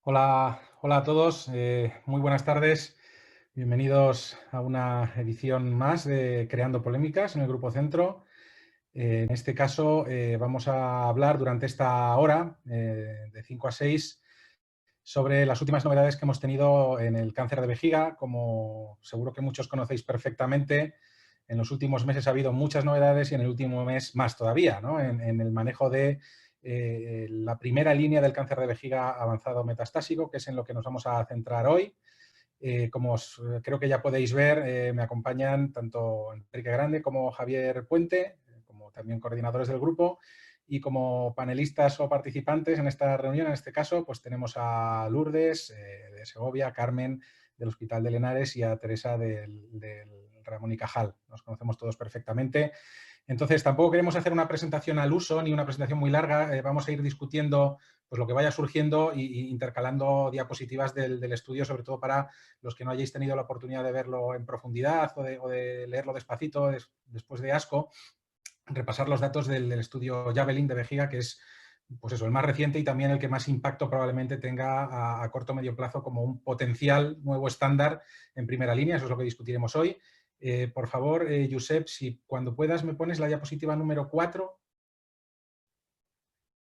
Hola, hola a todos, muy buenas tardes. Bienvenidos a una edición más de Creando Polémicas en el Grupo Centro. En este caso vamos a hablar durante esta hora, de 5 a 6, sobre las últimas novedades que hemos tenido en el cáncer de vejiga. Como seguro que muchos conocéis perfectamente, en los últimos meses ha habido muchas novedades y en el último mes más todavía, ¿no? En el manejo de la primera línea del cáncer de vejiga avanzado metastásico, que es en lo que nos vamos a centrar hoy. Creo que ya podéis ver, me acompañan tanto Enrique Grande como Javier Puente, como también coordinadores del grupo, y como panelistas o participantes en esta reunión, en este caso, pues tenemos a Lourdes de Segovia, Carmen del Hospital de Lenares y a Teresa del Ramón y Cajal. Nos conocemos todos perfectamente. Entonces, tampoco queremos hacer una presentación al uso ni una presentación muy larga. Vamos a ir discutiendo pues, lo que vaya surgiendo y intercalando diapositivas del estudio, sobre todo para los que no hayáis tenido la oportunidad de verlo en profundidad o de leerlo despacito después de ASCO, repasar los datos del estudio Javelin de vejiga, que es pues eso, el más reciente y también el que más impacto probablemente tenga a corto o medio plazo como un potencial nuevo estándar en primera línea. Eso es lo que discutiremos hoy. Por favor, Josep, si cuando puedas me pones la diapositiva número 4.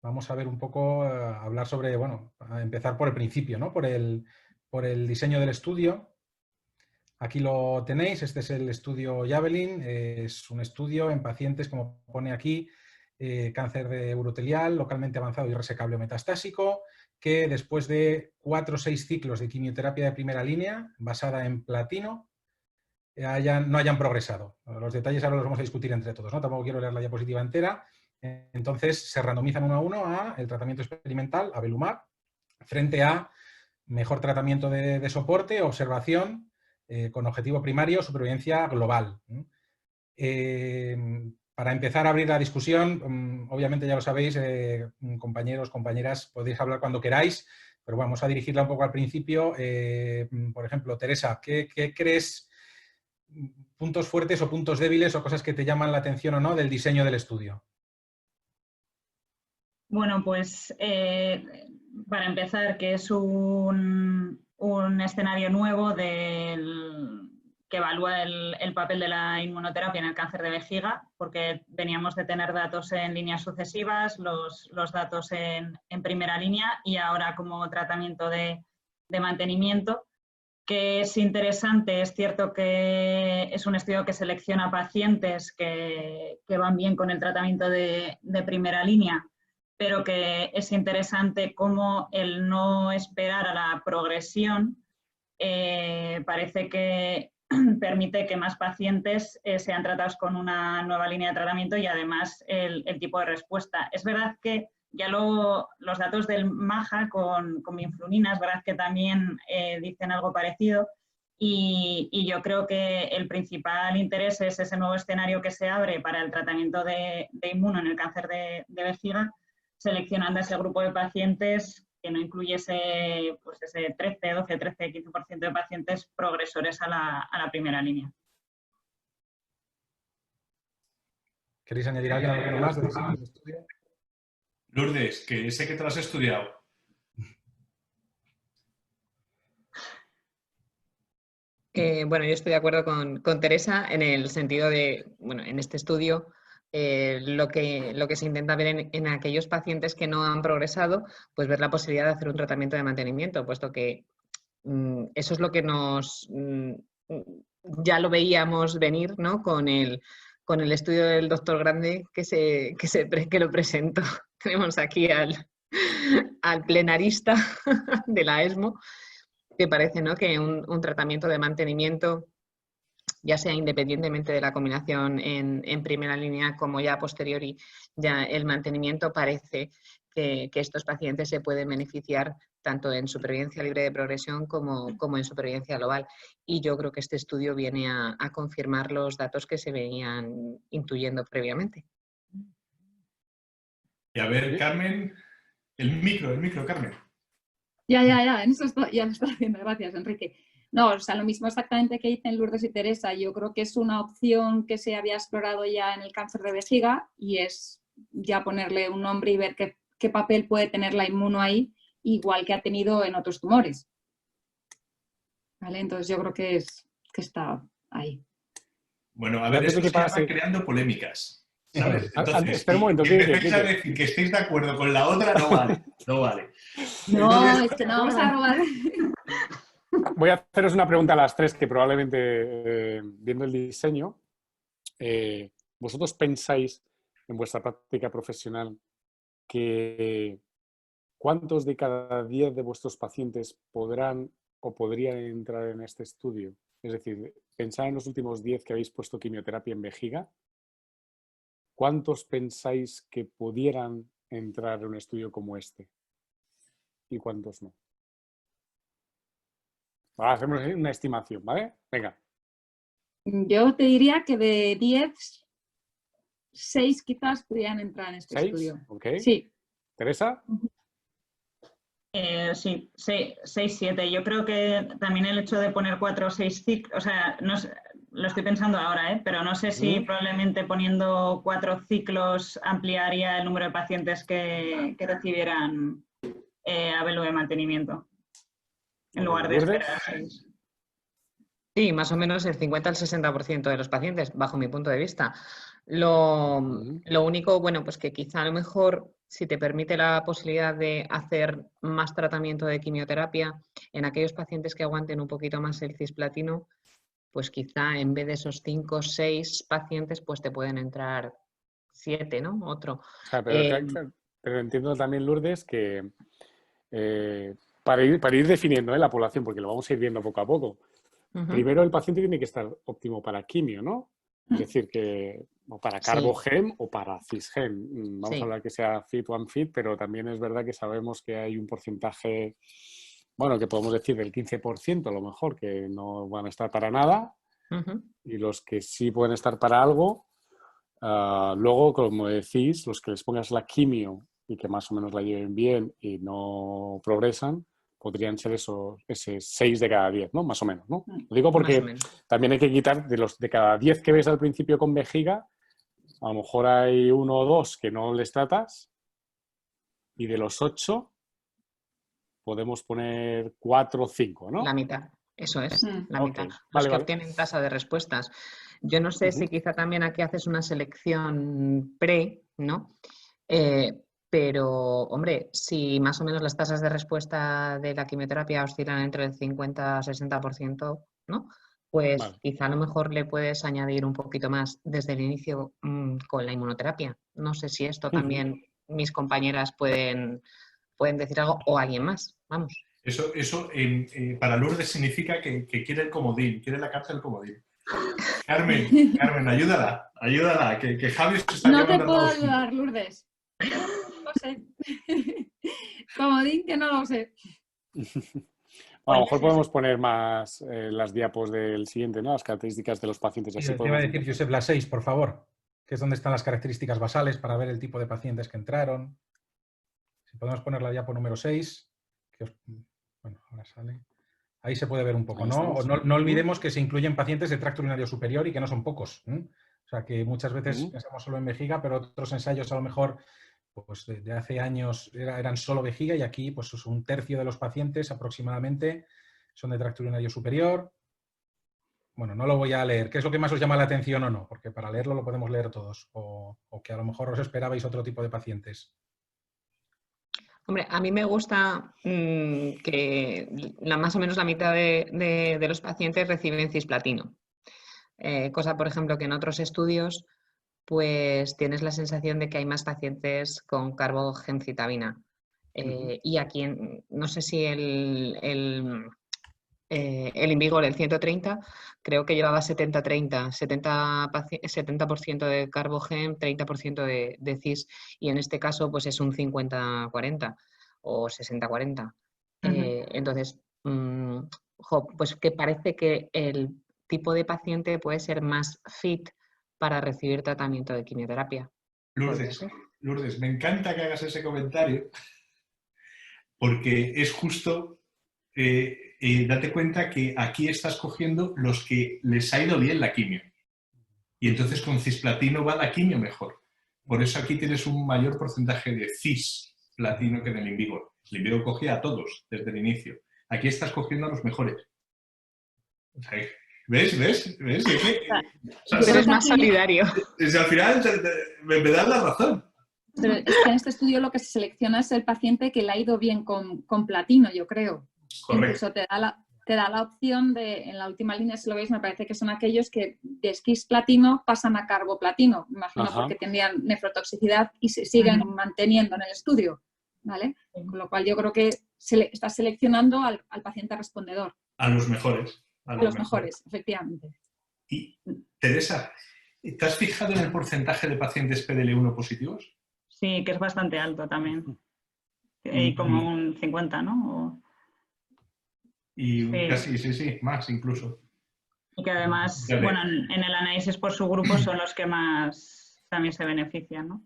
Vamos a ver un poco, hablar sobre, bueno, a empezar por el principio, ¿no? Por el diseño del estudio. Aquí lo tenéis, este es el estudio Javelin, es un estudio en pacientes, como pone aquí, cáncer de urotelial, localmente avanzado y resecable o metastásico, que después de 4 o 6 ciclos de quimioterapia de primera línea, basada en platino, no hayan progresado. Los detalles ahora los vamos a discutir entre todos, ¿no? Tampoco quiero leer la diapositiva entera. Entonces, se randomizan uno a uno a el tratamiento experimental, avelumab, frente a mejor tratamiento de soporte, observación, con objetivo primario, supervivencia global. Para empezar a abrir la discusión, obviamente ya lo sabéis, compañeros, compañeras, podéis hablar cuando queráis, pero vamos a dirigirla un poco al principio. Por ejemplo, Teresa, ¿qué crees, puntos fuertes o puntos débiles o cosas que te llaman la atención o no del diseño del estudio? Bueno, pues para empezar, que es un escenario nuevo que evalúa el papel de la inmunoterapia en el cáncer de vejiga, porque veníamos de tener datos en líneas sucesivas, los datos en primera línea y ahora como tratamiento de mantenimiento, que es interesante. Es cierto que es un estudio que selecciona pacientes que van bien con el tratamiento de primera línea, pero que es interesante cómo el no esperar a la progresión parece que permite que más pacientes sean tratados con una nueva línea de tratamiento y además el tipo de respuesta. Es verdad que ya los datos del MAJA con minflunina, es verdad que también dicen algo parecido, y yo creo que el principal interés es ese nuevo escenario que se abre para el tratamiento de inmuno en el cáncer de vejiga, seleccionando ese grupo de pacientes que no incluyese pues ese 13, 12, 13, 15% de pacientes progresores a la primera línea. ¿Queréis añadir algo más del diseño del estudio? Lourdes, que sé que te lo has estudiado. Bueno, yo estoy de acuerdo con Teresa en el sentido de, bueno, en este estudio lo que se intenta ver en aquellos pacientes que no han progresado, pues ver la posibilidad de hacer un tratamiento de mantenimiento, puesto que eso es lo que ya lo veíamos venir, ¿no? Con el estudio del doctor Grande que lo presentó. Tenemos aquí al plenarista de la ESMO, que parece, ¿no?, que un tratamiento de mantenimiento, ya sea independientemente de la combinación en primera línea como ya a posteriori, ya el mantenimiento parece que estos pacientes se pueden beneficiar tanto en supervivencia libre de progresión como en supervivencia global. Y yo creo que este estudio viene a confirmar los datos que se venían intuyendo previamente. Y a ver, Carmen, el micro, Carmen. Ya, en eso ya lo estoy haciendo, gracias, Enrique. No, o sea, lo mismo exactamente que dicen Lourdes y Teresa. Yo creo que es una opción que se había explorado ya en el cáncer de vejiga y es ya ponerle un nombre y ver qué papel puede tener la inmuno ahí igual que ha tenido en otros tumores. ¿Vale? Entonces yo creo que está ahí. Bueno, a ver, Antes de esto que se pase- llama creando polémicas, ¿sabes? Entonces, espera un momento, que Quique, empecéis a Quique. decir que estéis de acuerdo con la otra, no vale, no vale. No, Entonces, es que no vamos a robar. Voy a haceros una pregunta a las tres que probablemente, viendo el diseño, ¿vosotros pensáis en vuestra práctica profesional que cuántos de cada 10 de vuestros pacientes podrán o podrían entrar en este estudio? Es decir, pensad en los últimos 10 que habéis puesto quimioterapia en vejiga. ¿Cuántos pensáis que pudieran entrar en un estudio como este? ¿Y cuántos no? Hacemos una estimación, ¿vale? Venga. Yo te diría que de 10, 6 quizás pudieran entrar en este 6, estudio. ok. Sí. ¿Teresa? Sí, 6, 7. Yo creo que también el hecho de poner 4 o 6 ciclos, o sea, no sé, lo estoy pensando ahora, pero no sé si probablemente poniendo 4 ciclos ampliaría el número de pacientes que recibieran ABELU de mantenimiento, en lugar de esperar 6. Sí, más o menos el 50 al 60% de los pacientes, bajo mi punto de vista. Lo único, bueno, pues que quizá a lo mejor, si te permite la posibilidad de hacer más tratamiento de quimioterapia en aquellos pacientes que aguanten un poquito más el cisplatino, pues quizá en vez de esos 5 o 6 pacientes, pues te pueden entrar 7, ¿no? Otro. O sea, pero entiendo también, Lourdes, que para ir definiendo la población, porque lo vamos a ir viendo poco a poco, primero el paciente tiene que estar óptimo para quimio, ¿no? Es decir, que o para CarboGem o para CISGEM. Vamos a hablar que sea fit o unfit, pero también es verdad que sabemos que hay un porcentaje, bueno, que podemos decir del 15% a lo mejor, que no van a estar para nada, y los que sí pueden estar para algo, luego, como decís, los que les pongas la quimio y que más o menos la lleven bien y no progresan, podrían ser ese 6 de cada 10, ¿no? Más o menos, ¿no? Lo digo porque también hay que quitar de cada 10 que ves al principio con vejiga, a lo mejor hay 1 o 2 que no les tratas y de los 8 podemos poner 4 o 5, ¿no? La mitad, eso es, la mitad. Los Vale, que obtienen tasa de respuestas. Yo no sé si quizá también aquí haces una selección pre, ¿no? Pero, hombre, si más o menos las tasas de respuesta de la quimioterapia oscilan entre el 50 y 60%, ¿no? Pues quizá a lo mejor le puedes añadir un poquito más desde el inicio con la inmunoterapia. No sé si esto también mis compañeras pueden decir algo o alguien más, vamos. Eso para Lourdes significa que quiere el comodín, quiere la carta del comodín. Carmen, ayúdala, que Javi se está No llevando te puedo ayudar, Lourdes. No lo sé. Comodín que no lo sé. A lo mejor podemos poner más las diapos del siguiente, ¿no? Las características de los pacientes. Así te iba a decir, Josep, la 6, por favor, que es donde están las características basales para ver el tipo de pacientes que entraron. Si podemos poner la diapo número 6, que bueno, ahora sale. Ahí se puede ver un poco, ¿no? No olvidemos que se incluyen pacientes de tracto urinario superior y que no son pocos. O sea, que muchas veces pensamos solo en vejiga, pero otros ensayos a lo mejor pues de hace años eran solo vejiga y aquí pues un tercio de los pacientes aproximadamente son de tracto urinario superior. Bueno, no lo voy a leer. ¿Qué es lo que más os llama la atención o no? Porque para leerlo lo podemos leer todos. O que a lo mejor os esperabais otro tipo de pacientes. Hombre, a mí me gusta que más o menos la mitad de los pacientes reciben cisplatino. Cosa, por ejemplo, que en otros estudios pues tienes la sensación de que hay más pacientes con carbogencitabina. Y aquí, no sé si el Invigor, el 130, creo que llevaba 70-30, 70% de carbogen, 30% de cis, y en este caso pues es un 50-40 o 60-40. Entonces, pues que parece que el tipo de paciente puede ser más fit para recibir tratamiento de quimioterapia. Lourdes, me encanta que hagas ese comentario porque es justo... date cuenta que aquí estás cogiendo los que les ha ido bien la quimio. Y entonces con cisplatino va la quimio mejor. Por eso aquí tienes un mayor porcentaje de cis. platino que en el in vivo. El in vivo cogía a todos desde el inicio. Aquí estás cogiendo a los mejores. O sea, ¿ves? Es que, o sea, Tú eres más solidario. al final me das la razón. Pero es que en este estudio lo que se selecciona es el paciente que le ha ido bien con platino, yo creo. Correcto. Incluso te da la opción de, en la última línea, si lo veis, me parece que son aquellos que de cis platino pasan a carboplatino, imagino. Ajá. Porque tendrían nefrotoxicidad y se siguen manteniendo en el estudio, ¿vale? Con lo cual yo creo que estás seleccionando al paciente respondedor. A los mejores. A los mejores, efectivamente. Y, Teresa, ¿te has fijado en el porcentaje de pacientes PDL1 positivos? Sí, que es bastante alto también. Y como un 50, ¿no? Y Sí. casi, sí, más incluso. Y que además, Ya bueno, en el análisis por su grupo son los que más también se benefician, ¿no?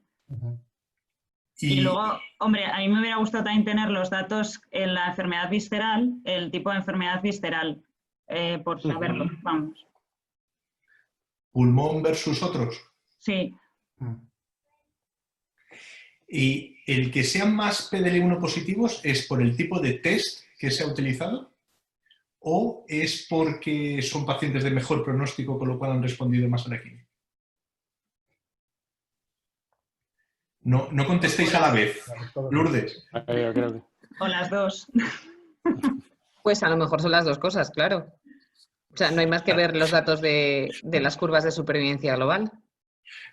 Y luego, hombre, a mí me hubiera gustado también tener los datos en la enfermedad visceral, el tipo de enfermedad visceral, por saberlo, vamos. ¿Pulmón versus otros? Sí. ¿Y el que sean más PDL1 positivos es por el tipo de test que se ha utilizado? ¿O es porque son pacientes de mejor pronóstico con lo cual han respondido más a la quimio? No contestéis a la vez. Lourdes. Yo creo que... O las dos. Pues a lo mejor son las dos cosas, claro. O sea, no hay más que ver los datos de las curvas de supervivencia global.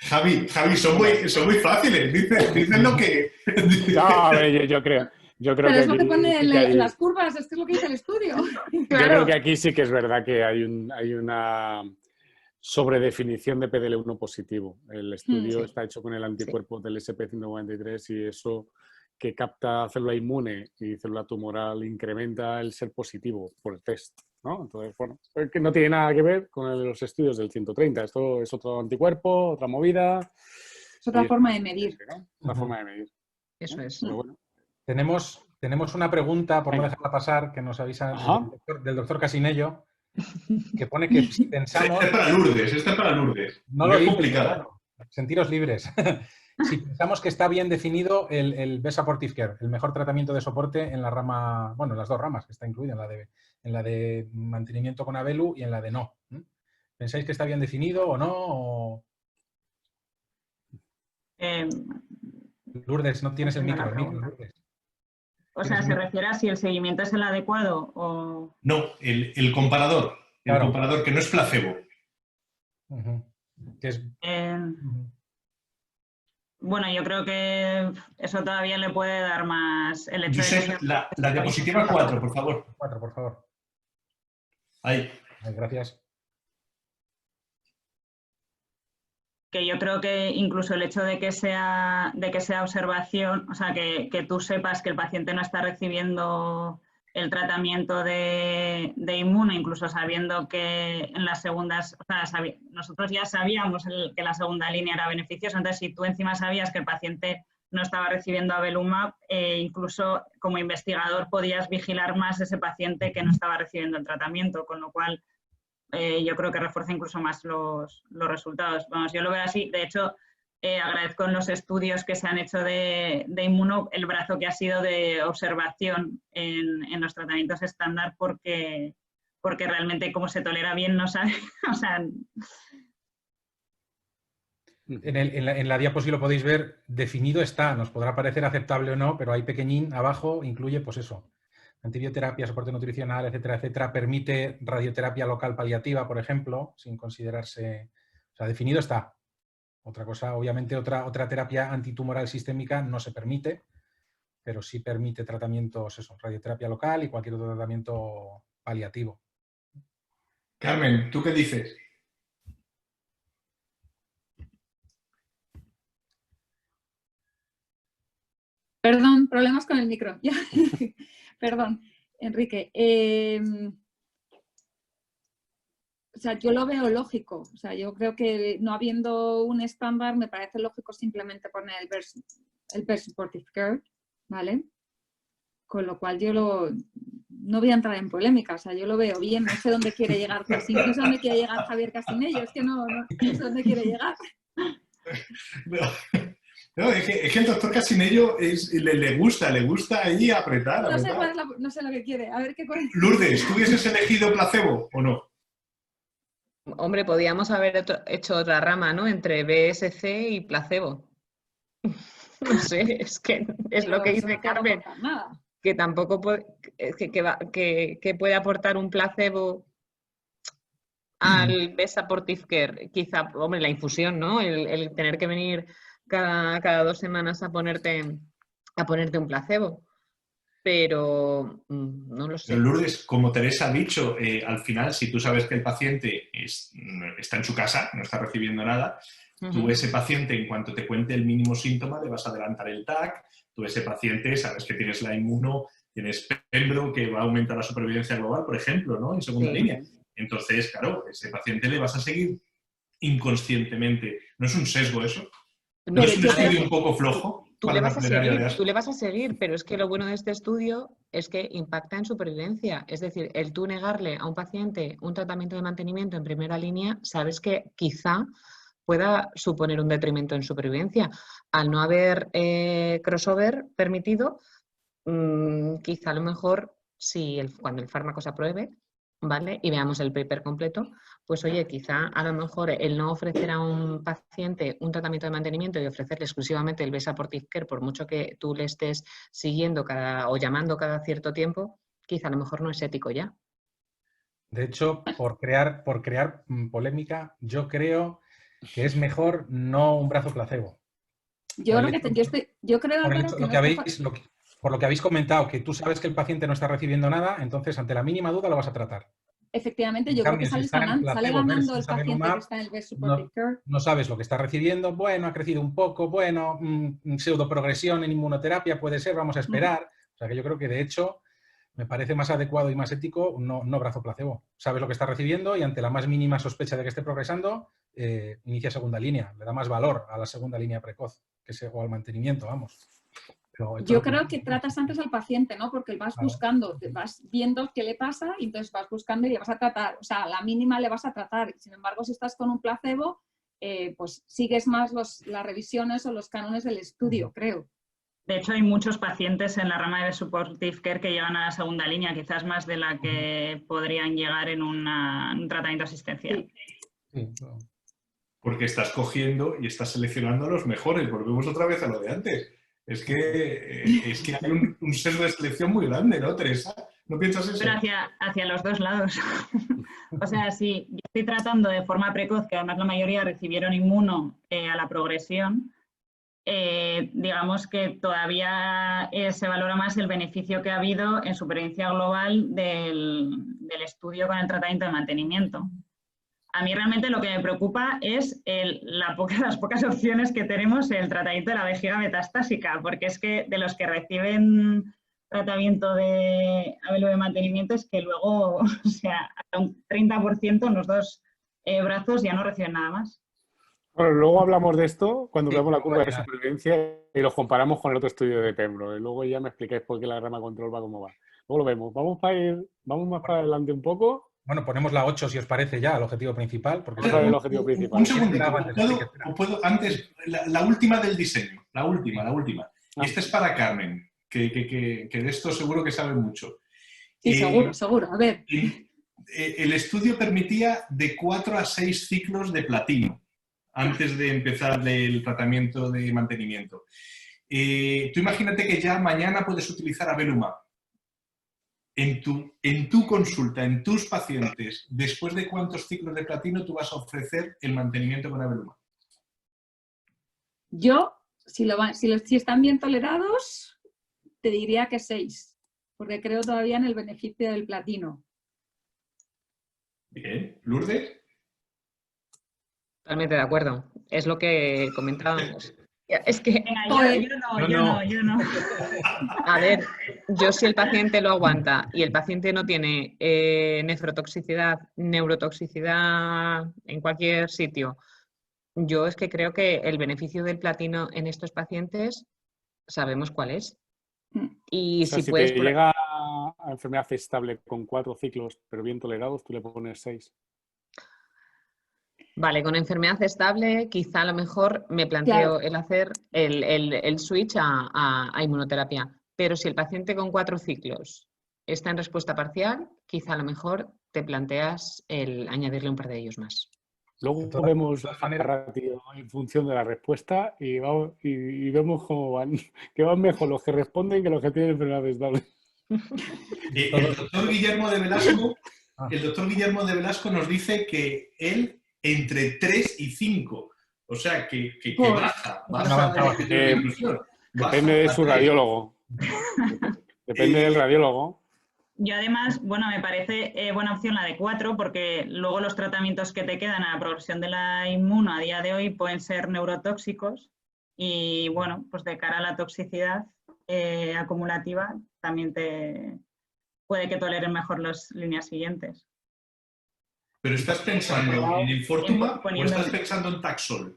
Javi, son muy fáciles. Dicen lo que... No, a ver, yo creo Pero que es lo que aquí pone sí que hay- en las curvas, es que es lo que dice el estudio. Yo creo que aquí sí que es verdad que hay una sobredefinición de PDL1 positivo. El estudio Sí. está hecho con el anticuerpo del SP193 y eso que capta célula inmune y célula tumoral incrementa el ser positivo por el test, ¿no? Entonces, bueno, es que no tiene nada que ver con los estudios del 130. Esto es otro anticuerpo, otra movida. Es otra Y forma de medir. ¿no? Otra forma de medir. Eso es. Pero bueno. Tenemos una pregunta, por no Venga. dejarla pasar, que nos avisa Ajá. del doctor Casinello, que pone que si pensamos... Esta es para Lourdes. No Muy lo dices, complicada. claro. Sentiros libres. Si pensamos que está bien definido el Best Supportive Care, el mejor tratamiento de soporte en la rama, bueno, en las dos ramas que está incluida, en la de mantenimiento con Avelu y en la de no. ¿Pensáis que está bien definido o no? Lourdes, no tienes el micro, Lourdes. O sea, ¿se refiere a si el seguimiento es el adecuado o...? No, el comparador. El Claro. comparador, que no es placebo. Que es... Bueno, yo creo que eso todavía le puede dar más el hecho de Josep, que... la diapositiva 4, por favor. 4, por favor. Ahí. Gracias. Que yo creo que incluso el hecho de que sea observación, o sea, que tú sepas que el paciente no está recibiendo el tratamiento de inmuno, incluso sabiendo que en las segundas, o sea, nosotros ya sabíamos que la segunda línea era beneficiosa, entonces si tú encima sabías que el paciente no estaba recibiendo Avelumab, incluso como investigador podías vigilar más ese paciente que no estaba recibiendo el tratamiento, con lo cual yo creo que refuerza incluso más los resultados. Vamos, yo lo veo así. De hecho, agradezco en los estudios que se han hecho de inmuno el brazo que ha sido de observación en los tratamientos estándar porque realmente como se tolera bien no sabe. O sea, en la diapo, si lo podéis ver, definido está. Nos podrá parecer aceptable o no, pero ahí pequeñín abajo incluye, pues eso, antibioterapia, soporte nutricional, etcétera, etcétera. Permite radioterapia local paliativa, por ejemplo, sin considerarse... O sea, definido está. Otra cosa, obviamente, otra terapia antitumoral sistémica no se permite, pero sí permite tratamientos, eso, radioterapia local y cualquier otro tratamiento paliativo. Carmen, ¿tú qué dices? Perdón, problemas con el micro. Perdón, Enrique. O sea, yo lo veo lógico. O sea, yo creo que no habiendo un estándar, me parece lógico simplemente poner el Best Supportive Care, ¿vale? Con lo cual yo no voy a entrar en polémica. O sea, yo lo veo bien. No sé dónde quiere llegar, no sé dónde quiere llegar Javier Casinello. Es que no sé dónde quiere llegar. No, es que el doctor Casinello le gusta ahí apretar. No sé, apretar. no sé lo que quiere. A ver qué Lourdes, ¿tú hubieses elegido placebo o no? Hombre, podíamos haber hecho otra rama, ¿no? Entre BSC y placebo. No sé, es que es lo que dice Carmen, que tampoco puede, que puede aportar un placebo al Best-Supportive Care. Quizá, hombre, la infusión, ¿no? El tener que venir cada 2 semanas a ponerte un placebo. Pero no lo sé. Pero Lourdes, como Teresa ha dicho, al final, si tú sabes que el paciente está en su casa, no está recibiendo nada, tú ese paciente, en cuanto te cuente el mínimo síntoma, le vas a adelantar el TAC, tú ese paciente sabes que tienes la inmuno, tienes Pembro, que va a aumentar la supervivencia global, por ejemplo, ¿no? En segunda línea. Entonces, claro, ese paciente le vas a seguir inconscientemente. ¿No es un sesgo eso? ¿No es un estudio un poco flojo? Tú le vas a seguir, pero es que lo bueno de este estudio es que impacta en supervivencia. Es decir, el tú negarle a un paciente un tratamiento de mantenimiento en primera línea, sabes que quizá pueda suponer un detrimento en supervivencia. Al no haber crossover permitido, quizá a lo mejor, cuando el fármaco se apruebe, ¿vale? Y veamos el paper completo, pues oye, quizá a lo mejor el no ofrecer a un paciente un tratamiento de mantenimiento y ofrecerle exclusivamente el Best-Supportive Care, por mucho que tú le estés siguiendo o llamando cada cierto tiempo, quizá a lo mejor no es ético ya. De hecho, por crear polémica, yo creo que es mejor no un brazo placebo. Por lo que habéis comentado, que tú sabes que el paciente no está recibiendo nada, entonces ante la mínima duda lo vas a tratar. Efectivamente, yo creo que sale ganando el paciente que está en el Best-Supportive Care. No sabes lo que está recibiendo, bueno, ha crecido un poco, bueno, pseudoprogresión en inmunoterapia puede ser, vamos a esperar. O sea que yo creo que de hecho me parece más adecuado y más ético no brazo placebo. Sabes lo que está recibiendo y ante la más mínima sospecha de que esté progresando, inicia segunda línea. Le da más valor a la segunda línea precoz o al mantenimiento, vamos. Yo creo que tratas antes al paciente, ¿no? Porque vas buscando, vas viendo qué le pasa y entonces vas buscando y le vas a tratar. O sea, a la mínima le vas a tratar. Sin embargo, si estás con un placebo, pues sigues más las revisiones o los cánones del estudio, creo. De hecho, hay muchos pacientes en la rama de Supportive Care que llegan a la segunda línea, quizás más de la que podrían llegar en un tratamiento asistencial. Sí, claro. Porque estás cogiendo y estás seleccionando a los mejores. Volvemos otra vez a lo de antes. Es que hay un sesgo de selección muy grande, ¿no, Teresa? ¿No piensas eso? Pero hacia los dos lados. O sea, si yo estoy tratando de forma precoz, que además la mayoría recibieron inmuno a la progresión, digamos que todavía se valora más el beneficio que ha habido en supervivencia global del estudio con el tratamiento de mantenimiento. A mí realmente lo que me preocupa es las pocas opciones que tenemos en el tratamiento de la vejiga metastásica, porque es que de los que reciben tratamiento de ABL de mantenimiento es que luego, o sea, hasta un 30% en los dos brazos ya no reciben nada más. Bueno, luego hablamos de esto cuando veamos la curva de supervivencia y los comparamos con el otro estudio de Pembro. Y luego ya me explicáis por qué la rama control va como va. Luego lo vemos. Vamos más para adelante un poco. Bueno, ponemos la 8 si os parece ya, el objetivo principal. Porque el objetivo principal. Un segundito. ¿Puedo antes, la última del diseño. La última. Y esta es para Carmen, que de esto seguro que sabe mucho. Sí, seguro. A ver. El estudio permitía de 4 a 6 ciclos de platino antes de empezar el tratamiento de mantenimiento. Tú imagínate que ya mañana puedes utilizar Avelumab. En tu consulta, en tus pacientes, ¿después de cuántos ciclos de platino tú vas a ofrecer el mantenimiento con Avelumab? Yo, si están bien tolerados, te diría que 6, porque creo todavía en el beneficio del platino. Bien. ¿Lourdes? Totalmente de acuerdo. Es lo que comentábamos. Es que yo no. A ver, yo si el paciente lo aguanta y el paciente no tiene nefrotoxicidad, neurotoxicidad en cualquier sitio, yo es que creo que el beneficio del platino en estos pacientes sabemos cuál es. Y o sea, si te llega a enfermedad estable con 4 ciclos pero bien tolerados, tú le pones 6. Vale, con enfermedad estable quizá a lo mejor me planteo el hacer el switch a inmunoterapia. Pero si el paciente con 4 ciclos está en respuesta parcial, quizá a lo mejor te planteas el añadirle un par de ellos más. Luego vemos la ratio en función de la respuesta y vemos cómo van, que van mejor los que responden que los que tienen enfermedad estable. El doctor Guillermo de Velasco nos dice que él entre 3 y 5, o sea que baja de inclusión. Depende de su radiólogo. Depende del radiólogo. Yo además, bueno, me parece buena opción la de 4 porque luego los tratamientos que te quedan a la progresión de la inmuno a día de hoy pueden ser neurotóxicos y bueno, pues de cara a la toxicidad acumulativa también puede que toleren mejor las líneas siguientes. ¿Pero estás pensando en Infortuma o estás pensando en Taxol?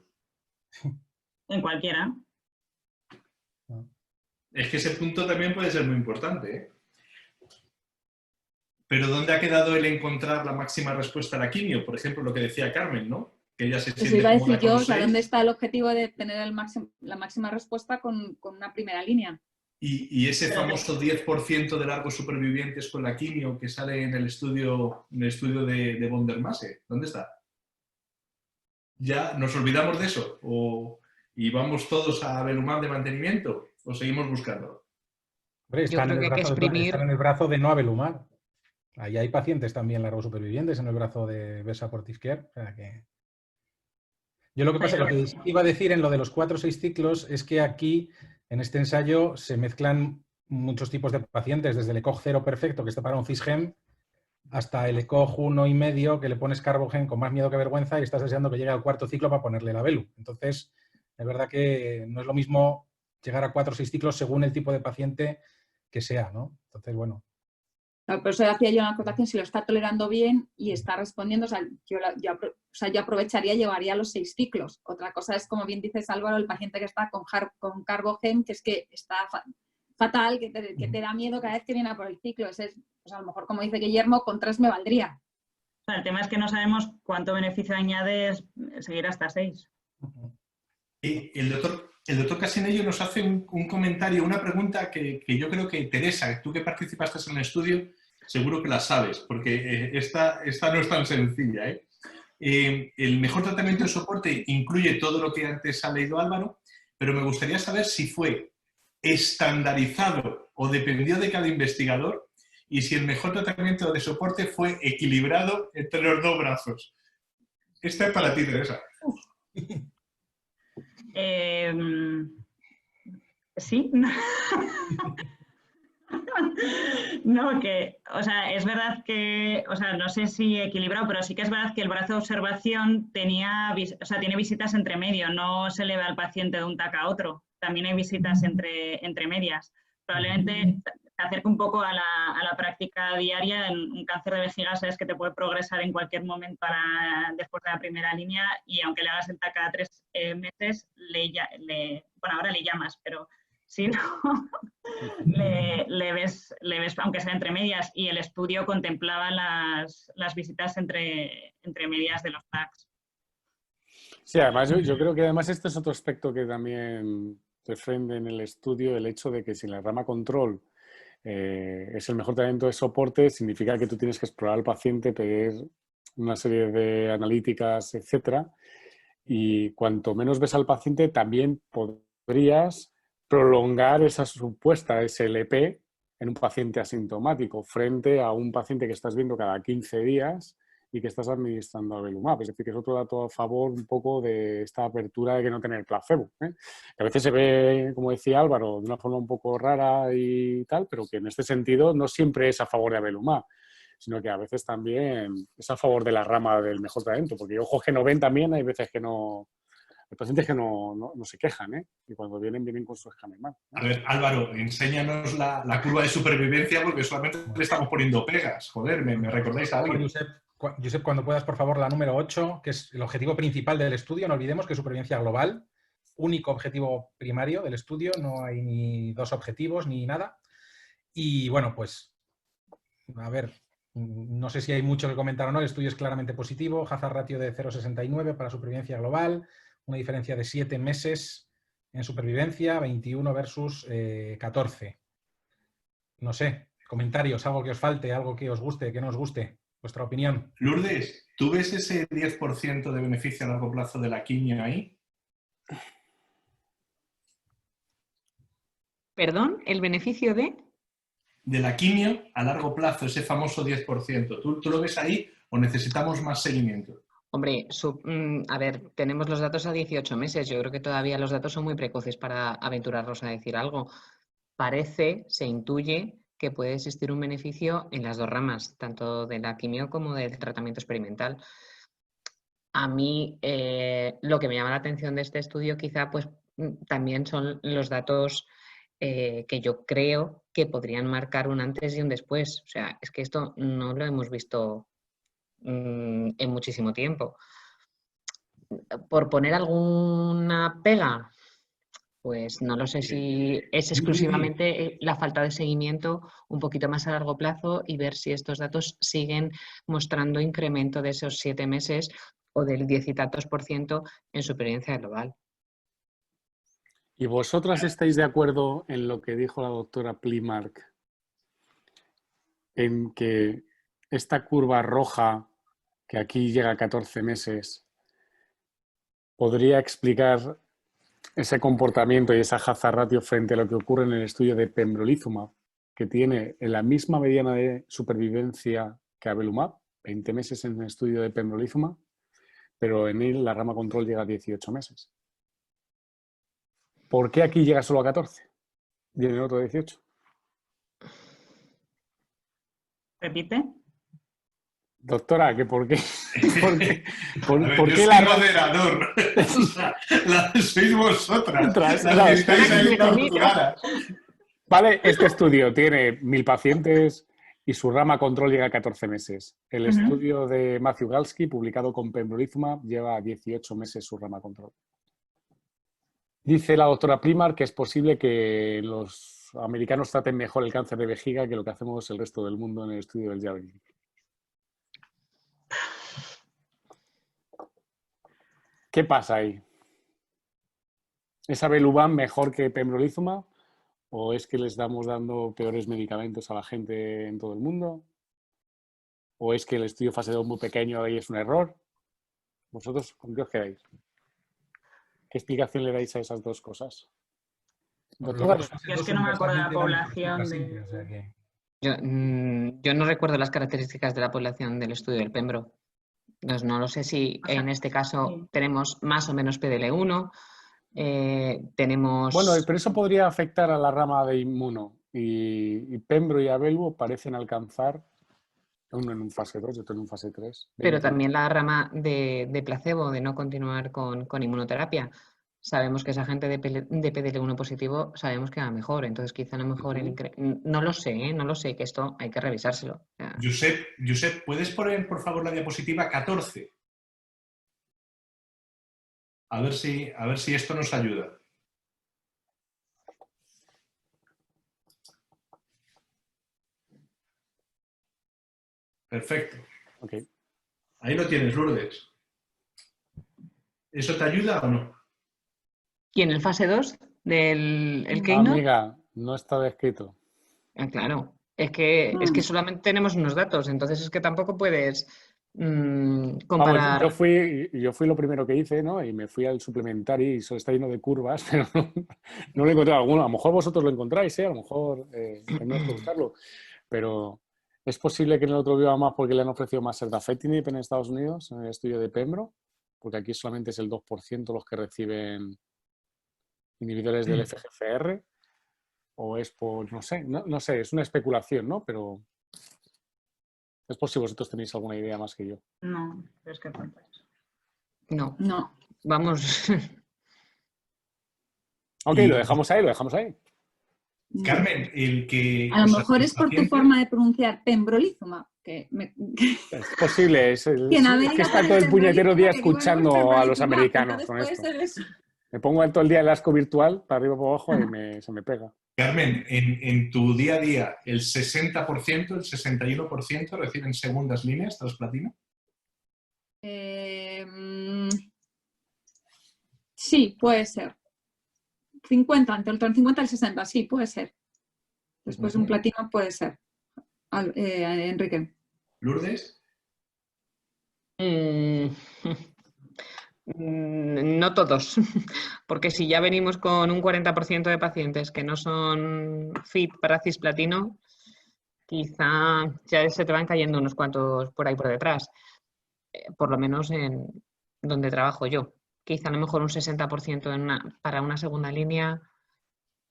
En cualquiera. Es que ese punto también puede ser muy importante, ¿eh? Pero ¿dónde ha quedado el encontrar la máxima respuesta a la quimio? Por ejemplo, lo que decía Carmen, ¿no? Que ella se siente iba a decir yo, o sea, ¿dónde está el objetivo de tener la máxima respuesta con una primera línea? Y ese famoso 10% de largos supervivientes con la quimio que sale en el estudio de von der Masse, ¿dónde está? ¿Ya nos olvidamos de eso? ¿Y vamos todos a Avelumab de mantenimiento? ¿O seguimos buscando? Hombre, están en el brazo de no Avelumab. Ahí hay pacientes también largos supervivientes en el brazo de Versaportis Care. O sea que... Yo lo que pasa, lo que iba a decir en lo de los 4 o 6 ciclos es que aquí, en este ensayo, se mezclan muchos tipos de pacientes, desde el ECOG 0 perfecto, que está para un cisgem, hasta el ECOG 1,5, que le pones carbogen con más miedo que vergüenza y estás deseando que llegue al 4º ciclo para ponerle la velu. Entonces, es verdad que no es lo mismo llegar a 4 o 6 ciclos según el tipo de paciente que sea, ¿no? Entonces, bueno. Por eso hacía yo una acotación, si lo está tolerando bien y está respondiendo, o sea, yo aprovecharía y llevaría los 6 ciclos. Otra cosa es, como bien dices Álvaro, el paciente que está con carbogen, que es que está fatal, que te da miedo cada vez que viene a por el ciclo. Pues a lo mejor, como dice Guillermo, con 3 me valdría. O sea, el tema es que no sabemos cuánto beneficio añade seguir hasta 6. El doctor Casinello nos hace un comentario, una pregunta que yo creo que Teresa, tú que participaste en el estudio, seguro que la sabes, porque esta no es tan sencilla, ¿eh? El mejor tratamiento de soporte incluye todo lo que antes ha leído Álvaro, pero me gustaría saber si fue estandarizado o dependió de cada investigador y si el mejor tratamiento de soporte fue equilibrado entre los 2 brazos. Esta es para ti, Teresa. Sí. No, o sea, es verdad que, o sea, no sé si equilibrado, pero sí que es verdad que el brazo de observación tiene visitas entre medio, no se le ve al paciente de un TAC a otro, también hay visitas entre medias. Probablemente te acerque un poco a la práctica diaria. En un cáncer de vejiga sabes que te puede progresar en cualquier momento después de la primera línea y aunque le hagas el TAC cada 3 meses, bueno, ahora le llamas, pero si no, le ves, aunque sea entre medias, y el estudio contemplaba las visitas entre medias de los TACs. Sí, además yo creo que además este es otro aspecto que también defende en el estudio, el hecho de que si la rama control es el mejor tratamiento de soporte, significa que tú tienes que explorar al paciente, pedir una serie de analíticas, etcétera, y cuanto menos ves al paciente, también podrías prolongar esa supuesta SLP en un paciente asintomático frente a un paciente que estás viendo cada 15 días y que estás administrando Avelumab. Es decir, que es otro dato a favor un poco de esta apertura de que no tener placebo, ¿eh? Que a veces se ve, como decía Álvaro, de una forma un poco rara y tal, pero que en este sentido no siempre es a favor de Avelumab, sino que a veces también es a favor de la rama del mejor tratamiento, porque ojos que no ven también hay veces que no... Hay pacientes que no se quejan, ¿eh? Y cuando vienen con su escanemal, ¿eh? A ver, Álvaro, enséñanos la curva de supervivencia porque solamente le estamos poniendo pegas. Joder, ¿me recordáis a alguien? Josep, cuando puedas, por favor, la número 8, que es el objetivo principal del estudio. No olvidemos que es supervivencia global, único objetivo primario del estudio, no hay ni 2 objetivos ni nada. Y bueno, pues, a ver, No sé si hay mucho que comentar o no, el estudio es claramente positivo, hazard ratio de 0,69 para supervivencia global, una diferencia de 7 meses en supervivencia, 21 versus 14. No sé, comentarios, algo que os falte, algo que os guste, que no os guste, vuestra opinión. Lourdes, ¿tú ves ese 10% de beneficio a largo plazo de la quimio ahí? ¿Perdón? ¿El beneficio de? De la quimio a largo plazo, ese famoso 10%. ¿Tú lo ves ahí o necesitamos más seguimiento? Hombre, a ver, tenemos los datos a 18 meses. Yo creo que todavía los datos son muy precoces para aventurarnos a decir algo. Parece, se intuye que puede existir un beneficio en las dos ramas, tanto de la quimio como del tratamiento experimental. A mí lo que me llama la atención de este estudio quizá pues también son los datos que yo creo que podrían marcar un antes y un después. O sea, es que esto no lo hemos visto en muchísimo tiempo. Por poner alguna pega, pues no lo sé si es exclusivamente la falta de seguimiento un poquito más a largo plazo y ver si estos datos siguen mostrando incremento de esos 7 meses o del 10 y tantos % en supervivencia global. ¿Y vosotras estáis de acuerdo en lo que dijo la doctora Plimark? En que esta curva roja, que aquí llega a 14 meses, podría explicar ese comportamiento y esa hazard ratio frente a lo que ocurre en el estudio de pembrolizumab, que tiene en la misma mediana de supervivencia que avelumab, 20 meses en el estudio de pembrolizumab, pero en él la rama control llega a 18 meses. ¿Por qué aquí llega solo a 14 y en el otro 18? ¿Repite? Doctora, ¿que por qué? ¿Por qué, ¿por qué la moderador? O sea, sois vosotras. Las que estáis ahí torturadas. Vale, este estudio tiene 1000 pacientes y su rama control llega a 14 meses. El estudio de Matthew Galsky, publicado con pembrolizumab, lleva a 18 meses su rama control. Dice la doctora Plimark que es posible que los americanos traten mejor el cáncer de vejiga que lo que hacemos el resto del mundo en el estudio del Javelin. ¿Qué pasa ahí? ¿Es avelumab mejor que pembrolizumab? ¿O es que le estamos dando peores medicamentos a la gente en todo el mundo? ¿O es que el estudio fase 2 muy pequeño y es un error? ¿Vosotros con qué os quedáis? ¿Qué explicación le dais a esas dos cosas? Doctora, yo es que no me acuerdo de la población de... Yo no recuerdo las características de la población del estudio del Pembro. Entonces, no lo sé si en este caso tenemos más o menos PDL1, tenemos... Bueno, pero eso podría afectar a la rama de inmuno. Y Pembro y Avelvo parecen alcanzar, uno en un fase 2 y otro en un fase 3. Pero también la rama de placebo, de no continuar con inmunoterapia. Sabemos que esa gente de PDL1 positivo sabemos que va mejor, entonces quizá a lo mejor no lo sé, no lo sé, que esto hay que revisárselo. Josep, ¿puedes poner por favor la diapositiva 14? A ver si esto nos ayuda. Perfecto. Okay. Ahí lo tienes, Lourdes. ¿Eso te ayuda o no? ¿Y en el fase 2 del Keynote? Amiga, no está descrito. Claro, es que solamente tenemos unos datos, entonces es que tampoco puedes comparar. Vamos, yo fui lo primero que hice, ¿no? Y me fui al suplementario y solo está lleno de curvas, pero no lo he encontrado. Alguno, a lo mejor vosotros lo encontráis, ¿eh? A lo mejor no es que buscarlo, pero es posible que en el otro viva más porque le han ofrecido más Erdafitinib en Estados Unidos, en el estudio de Pembro, porque aquí solamente es el 2% los que reciben inhibidores del FGFR, o es por, no sé, es una especulación, ¿no? Pero es por si vosotros tenéis alguna idea más que yo. No, pero es que falta eso. No, vamos. Ok, lo dejamos ahí. Carmen, el que... A lo mejor es por tu forma de pronunciar pembrolizumab. Es posible, es que está todo el puñetero día escuchando a los americanos con esto. Me pongo todo el día el asco virtual para arriba y para abajo y se me pega. Carmen, en tu día a día, ¿el 60%, el 61% reciben segundas líneas tras platino? Sí, puede ser. 50, entre el 50 y el 60, sí, puede ser. Después un platino puede ser. Enrique. ¿Lourdes? No todos, porque si ya venimos con un 40% de pacientes que no son fit para cisplatino, quizá ya se te van cayendo unos cuantos por ahí por detrás, por lo menos en donde trabajo yo. Quizá a lo mejor un 60% para una segunda línea.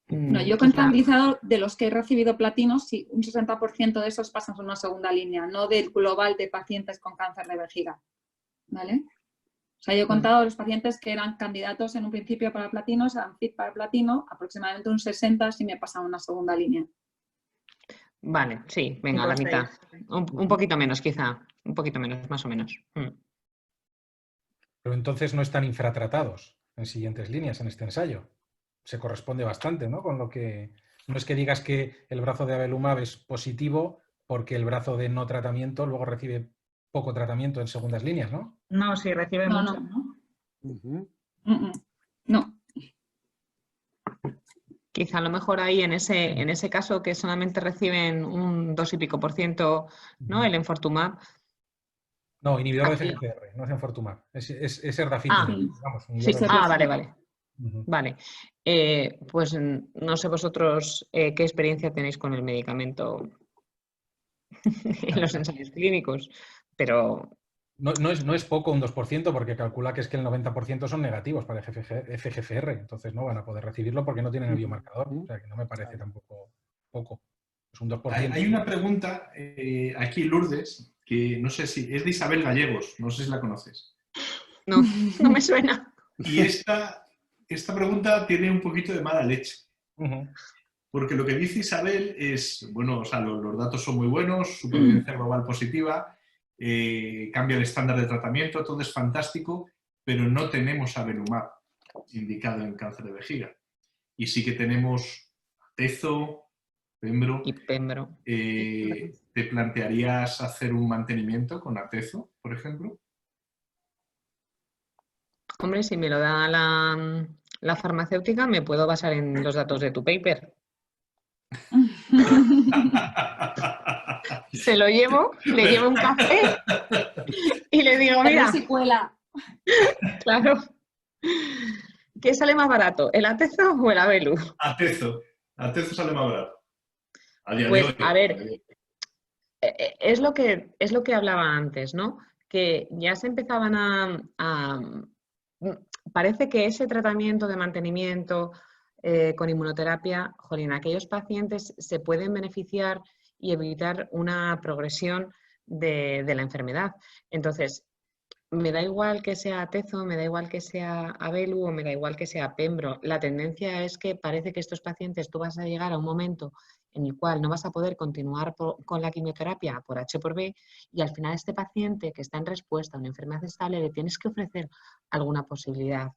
No, yo he contabilizado de los que he recibido platino, sí, un 60% de esos pasan a una segunda línea, no del global de pacientes con cáncer de vejiga. ¿Vale? O sea, yo he contado los pacientes que eran candidatos en un principio para platino, eran fit para platino, aproximadamente un 60 si me pasan a una segunda línea. Vale, sí, venga, a la mitad. Un poquito menos, quizá. Un poquito menos, más o menos. Pero entonces no están infratratados en siguientes líneas en este ensayo. Se corresponde bastante, ¿no? Con lo que... No es que digas que el brazo de avelumab es positivo porque el brazo de no tratamiento luego recibe poco tratamiento en segundas líneas, ¿no? No, sí, recibe mucho, ¿no? No. Quizá a lo mejor ahí en ese caso que solamente reciben un 2 y pico %, ¿no? El enfortumab. No, inhibidor Aquí. de FGFR, no es enfortumab. Es erdafitinib. Vamos, Sí, vale. Vale. Pues no sé vosotros qué experiencia tenéis con el medicamento en los ensayos clínicos, pero... No es poco un 2% porque calcula que es que el 90% son negativos para FGFR, entonces no van a poder recibirlo porque no tienen el biomarcador. O sea que no me parece tampoco poco. Es un 2%. Hay una pregunta aquí, Lourdes, que no sé si es de Isabel Gallegos, no sé si la conoces. No, no me suena. Y esta pregunta tiene un poquito de mala leche. Porque lo que dice Isabel es, bueno, o sea, los datos son muy buenos, supervivencia global positiva, cambia el estándar de tratamiento, todo es fantástico, pero no tenemos avelumab indicado en cáncer de vejiga. Y sí que tenemos atezo, pembro. Y pembro. ¿Te plantearías hacer un mantenimiento con atezo, por ejemplo? Hombre, si me lo da la farmacéutica, me puedo basar en los datos de tu paper. Se lo llevo, le llevo un café y le digo, mira, claro, ¿qué sale más barato, el atezo o el abelu? Atezo sale más barato. Pues a ver, es lo que hablaba antes, ¿no? Que ya se empezaban parece que ese tratamiento de mantenimiento con inmunoterapia, jolín, aquellos pacientes se pueden beneficiar y evitar una progresión de la enfermedad. Entonces, me da igual que sea atezo, me da igual que sea abelu o me da igual que sea pembro. La tendencia es que parece que estos pacientes tú vas a llegar a un momento en el cual no vas a poder continuar con la quimioterapia por H por B y al final este paciente que está en respuesta a una enfermedad estable le tienes que ofrecer alguna posibilidad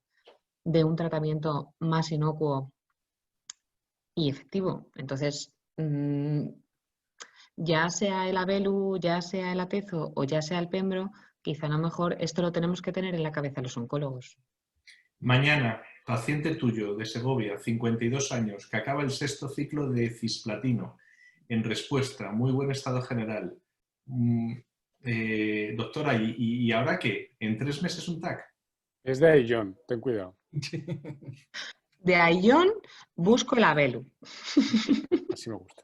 de un tratamiento más inocuo y efectivo. Entonces, ya sea el abelu, ya sea el atezo o ya sea el pembro, quizá a lo mejor esto lo tenemos que tener en la cabeza los oncólogos. Mañana, paciente tuyo de Segovia, 52 años, que acaba el 6º ciclo de cisplatino, en respuesta, muy buen estado general. Doctora, ¿y ahora qué? ¿En 3 meses un TAC? Es de John, ten cuidado. De Ayllón busco el abelu. Así me gusta.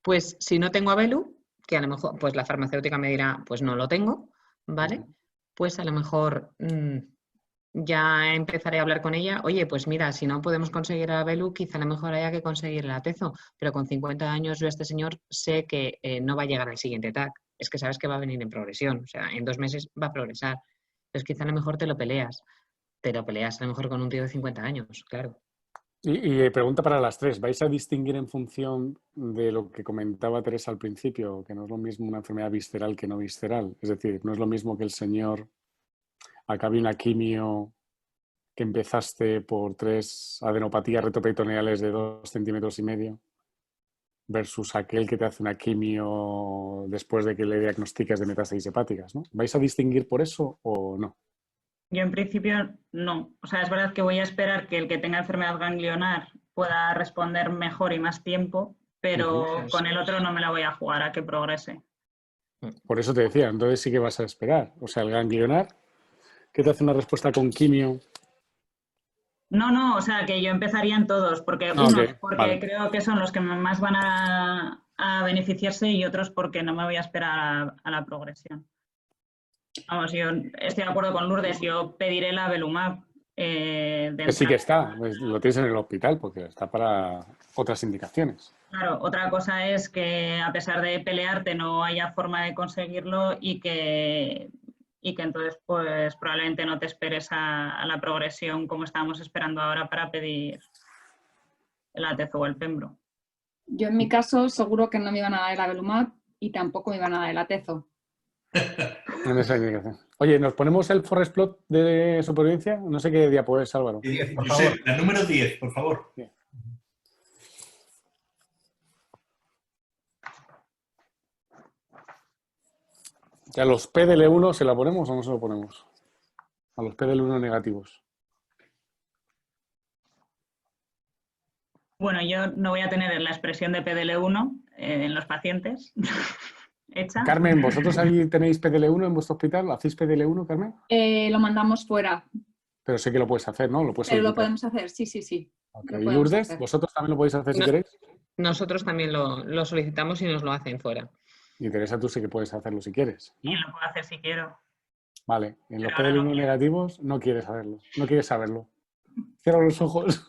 Pues si no tengo abelu, que a lo mejor pues la farmacéutica me dirá, pues no lo tengo, ¿vale? Pues a lo mejor ya empezaré a hablar con ella. Oye, pues mira, si no podemos conseguir el abelu, quizá a lo mejor haya que conseguir el atezo, pero con 50 años yo a este señor sé que no va a llegar al siguiente TAC. Es que sabes que va a venir en progresión, o sea, en 2 meses va a progresar. Entonces quizá a lo mejor te lo peleas a lo mejor con un tío de 50 años, claro. Y pregunta para las tres, ¿vais a distinguir en función de lo que comentaba Teresa al principio, que no es lo mismo una enfermedad visceral que no visceral? Es decir, no es lo mismo que el señor acabe una quimio que empezaste por 3 adenopatías retroperitoneales de 2,5 centímetros versus aquel que te hace una quimio después de que le diagnostiques de metástasis hepáticas, ¿no? ¿Vais a distinguir por eso o no? Yo en principio no. O sea, es verdad que voy a esperar que el que tenga enfermedad ganglionar pueda responder mejor y más tiempo, pero con el otro no me la voy a jugar a que progrese. Por eso te decía, entonces sí que vas a esperar. O sea, el ganglionar, que te hace una respuesta con quimio. No, o sea, que yo empezaría en todos, porque Ah, unos ok, porque vale. creo que son los que más van a beneficiarse y otros porque no me voy a esperar a la progresión. Vamos, yo estoy de acuerdo con Lourdes, yo pediré la Velumab. Que sí que está, pues lo tienes en el hospital porque está para otras indicaciones. Claro, otra cosa es que a pesar de pelearte no haya forma de conseguirlo y que entonces pues probablemente no te esperes a la progresión como estábamos esperando ahora para pedir el Atezo o el Pembro. Yo en mi caso seguro que no me iban a dar el Avelumab y tampoco me iban a dar el Atezo. En esa indicación. Oye, ¿nos ponemos el forest plot de supervivencia? No sé qué diapo es, Álvaro. Por Josep, favor. la número 10, por favor. Bien. ¿Y a los PDL1 se la ponemos o no se lo ponemos? A los PDL1 negativos. Bueno, yo no voy a tener la expresión de PDL1 en los pacientes hecha. Carmen, ¿vosotros ahí tenéis PDL1 en vuestro hospital? ¿Hacéis PDL1, Carmen? Lo mandamos fuera, Pero sé que lo puedes hacer, ¿no? Lo puedes pero lo solicitar. podemos hacer, sí. Ok. Lo ¿Y podemos Lourdes? hacer. ¿Vosotros también lo podéis hacer si No. queréis? Nosotros también lo solicitamos y nos lo hacen fuera. Y Teresa, tú sí que puedes hacerlo si quieres, ¿no? Y lo puedo hacer si quiero. Vale, en los Pero ahora no PDL1 quiero. negativos no quieres saberlo, no quieres saberlo. Cierra los ojos.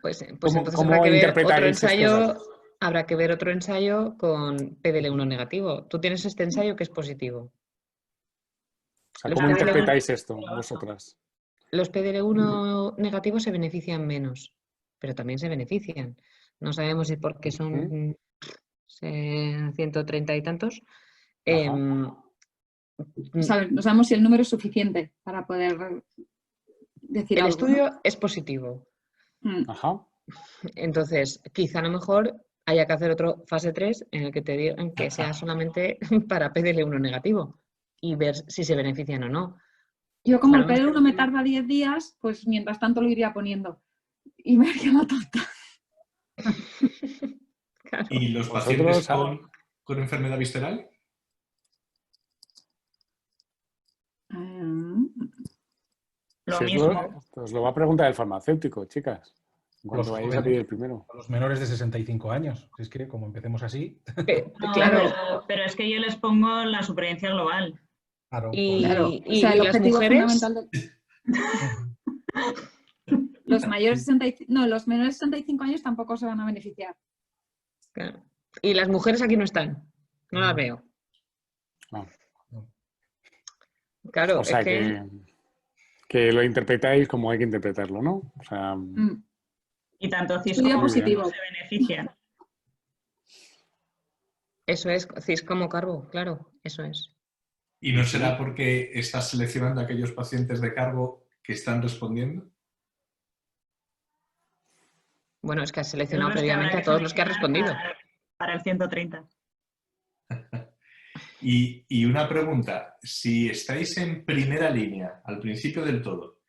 Pues ¿Cómo- entonces cómo habrá que ver interpretáis otro estos ensayo. datos? Habrá que ver otro ensayo con PDL1 negativo. Tú tienes este ensayo que es positivo. O sea, Los ¿cómo PDL1 interpretáis esto vosotras? Los PDL1 negativos se benefician menos, pero también se benefician. No sabemos si porque son 130 y tantos. Ajá. No sabemos si el número es suficiente para poder decir El algo, estudio es positivo. ¿no? Ajá. Entonces, quizá a lo mejor haya que hacer otro fase 3 en el que te digan que sea solamente para PDL1 negativo y ver si se benefician o no. Yo como el Sabemos que PDL1 me tarda 10 días, pues mientras tanto lo iría poniendo. Y me haría la tonta. Claro. ¿Y los Vosotros, pacientes con enfermedad visceral? Lo si mismo. os lo va a preguntar el farmacéutico, chicas. En cuanto Los vayáis a jóvenes. pedir el primero. A los menores de 65 años. Si es que como empecemos así. No, Claro. pero es que yo les pongo la supervivencia global. Claro. Y, Claro, y- o sea, el y las objetivo mujeres, fundamental los mayores los menores de 65 años tampoco se van a beneficiar. claro. Y las mujeres aquí no están. No las veo. No. Claro, O sea es que que lo interpretáis como hay que interpretarlo, ¿no? O sea, Y tanto CIS Estudio como positivo. carbo se benefician. eso es cis como carbo, claro, eso es. ¿Y no será porque estás seleccionando a aquellos pacientes de cargo que están respondiendo? Bueno, es que has seleccionado Seguro es que habrá previamente a que todos los que has respondido. seleccionar para el 130. Y una pregunta, si estáis en primera línea, al principio del todo,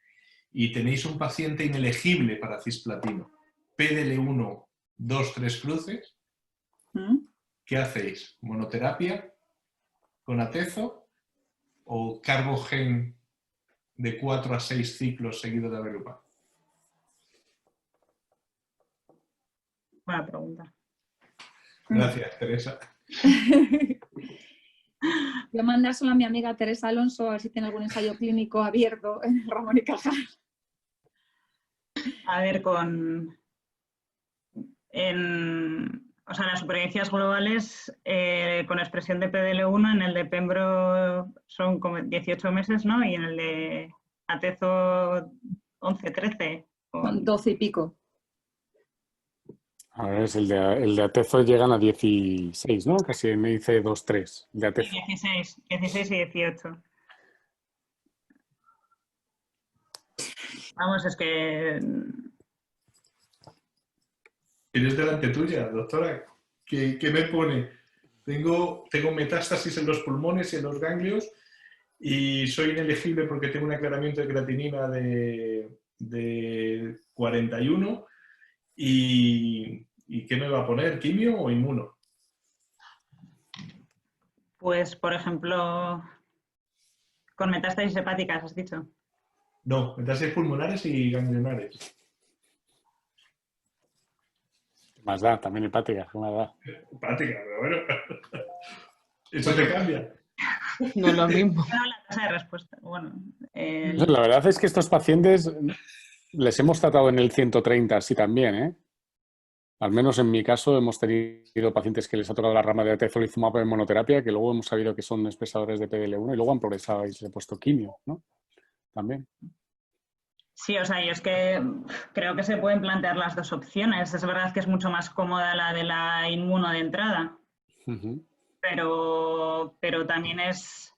y tenéis un paciente inelegible para cisplatino, PDL1, 2, 3 cruces, ¿qué hacéis? ¿Monoterapia con atezo o carbogen de 4 a 6 ciclos seguido de avelumab? Buena pregunta. Gracias, Teresa. Yo mandárselo a mi amiga Teresa Alonso a ver si tiene algún ensayo clínico abierto en Ramón y Cajal. A ver, o sea, las supervivencias globales con expresión de PDL1 en el de Pembro son como 18 meses, ¿no? Y en el de Atezo 11, 13. Con 12 y pico. a ver, el de atezo llegan a 16, ¿no? Casi me dice 2-3 de atezo. 16 y 18. Vamos, es que... Tienes delante tuya, doctora. ¿Qué me pone? Tengo metástasis en los pulmones y en los ganglios y soy inelegible porque tengo un aclaramiento de creatinina de 41. ¿Y qué me va a poner? ¿Quimio o inmuno? Pues, por ejemplo, con metástasis hepáticas, has dicho. No, metástasis pulmonares y ganglionares. Más da, también hepática, ¿qué más da? Hepática, pero bueno. Eso te cambia. No es lo mismo. Bueno, la tasa de respuesta. Bueno, La verdad es que estos pacientes les hemos tratado en el 130 así también, ¿eh? Al menos en mi caso hemos tenido pacientes que les ha tocado la rama de atezolizumab en monoterapia, que luego hemos sabido que son expresadores de PDL1 y luego han progresado y se ha puesto quimio, ¿no? También. sí, o sea, yo es que creo que se pueden plantear las dos opciones. Es verdad que es mucho más cómoda la de la inmuno de entrada, pero también es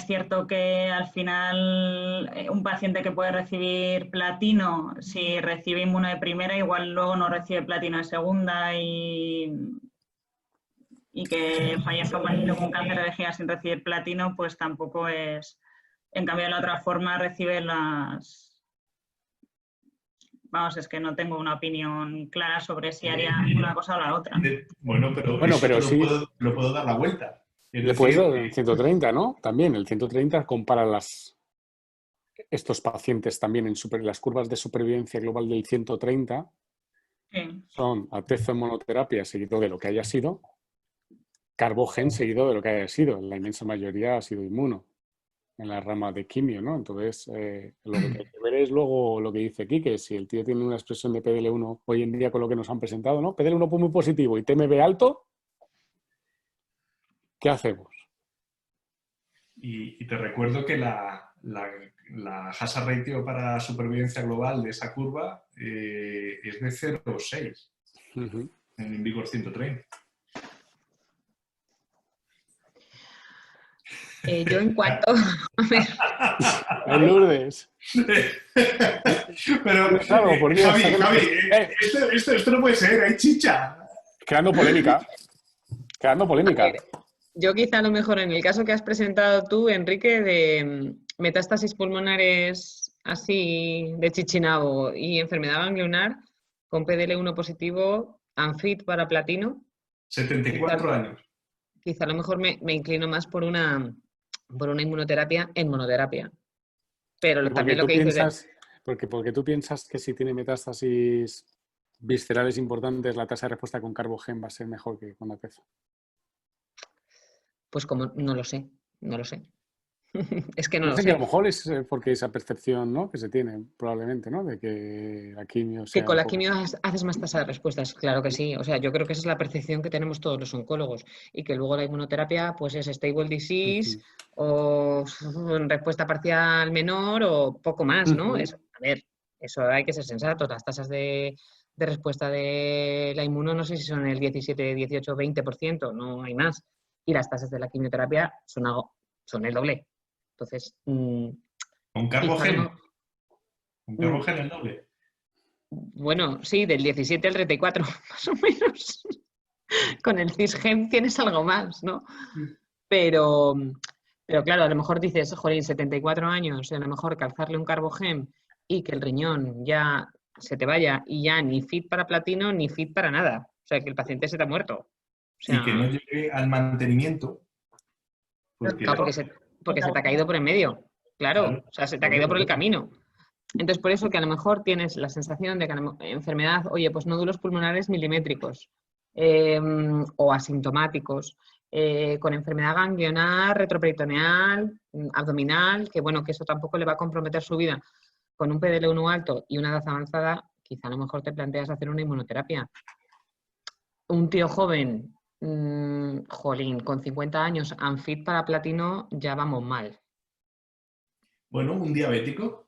cierto que al final un paciente que puede recibir platino, si recibe inmuno de primera, igual luego no recibe platino de segunda y que fallezca un paciente con cáncer de vejiga sin recibir platino, pues tampoco es... En cambio, de la otra forma recibe las... Vamos, es que no tengo una opinión clara sobre si haría una cosa o la otra. Bueno, pero sí. Lo puedo dar la vuelta. Le puedes dar el 130, ¿no? También el 130 compara estos pacientes también en las curvas de supervivencia global del 130. Sí. Son atezo en monoterapia seguido de lo que haya sido, carbogen seguido de lo que haya sido. La inmensa mayoría ha sido inmuno en la rama de quimio, ¿no? Entonces, lo que hay que ver es luego lo que dice aquí, que si el tío tiene una expresión de PDL1 hoy en día con lo que nos han presentado, ¿no? PDL1 muy positivo y TMB alto, ¿qué hacemos? Y te recuerdo que la hazard ratio para supervivencia global de esa curva es de 0,6 en Invigor 130. Yo en cuanto... En Lourdes. Pero, claro, por Dios, Javi, esto no puede ser, hay chicha. Creando polémica. Yo quizá a lo mejor en el caso que has presentado tú, Enrique, de metástasis pulmonares así de Chichinabo y enfermedad ganglionar con PDL1 positivo, unfit para platino. 74 años. Quizá a lo mejor me inclino más por una inmunoterapia en monoterapia. Pero también lo que dices... Porque tú piensas que si tiene metástasis viscerales importantes, la tasa de respuesta con carbogen va a ser mejor que con atezo. Pues como no lo sé. Es que no lo sé. Que a lo mejor es porque esa percepción, ¿no?, que se tiene probablemente, ¿no?, de que la quimio sea... Que con la quimio haces más tasa de respuestas, claro que sí. O sea, yo creo que esa es la percepción que tenemos todos los oncólogos y que luego la inmunoterapia pues es stable disease o respuesta parcial menor o poco más, ¿no? Eso, a ver, eso hay que ser sensatos. Las tasas de respuesta de la inmuno no sé si son el 17, 18, 20%, no hay más. Y las tasas de la quimioterapia son el doble. Entonces... ¿Con carbogen? ¿Con carbogen el doble? Bueno, sí, del 17 al 34, más o menos. Con el cisgen tienes algo más, ¿no? Pero claro, a lo mejor dices, jolín, 74 años, y a lo mejor calzarle un carbogen y que el riñón ya se te vaya y ya ni fit para platino ni fit para nada. O sea, que el paciente se te ha muerto. O sea, y que no llegue al mantenimiento. Porque se te ha caído por en medio. Claro, o sea, se te ha caído por el camino. Entonces, por eso que a lo mejor tienes la sensación de que enfermedad, oye, pues nódulos pulmonares milimétricos o asintomáticos, con enfermedad ganglionar, retroperitoneal, abdominal, que bueno, que eso tampoco le va a comprometer su vida. Con un PDL1 alto y una edad avanzada, quizá a lo mejor te planteas hacer una inmunoterapia. Un tío joven, jolín, con 50 años, unfit para platino, ya vamos mal. Bueno, un diabético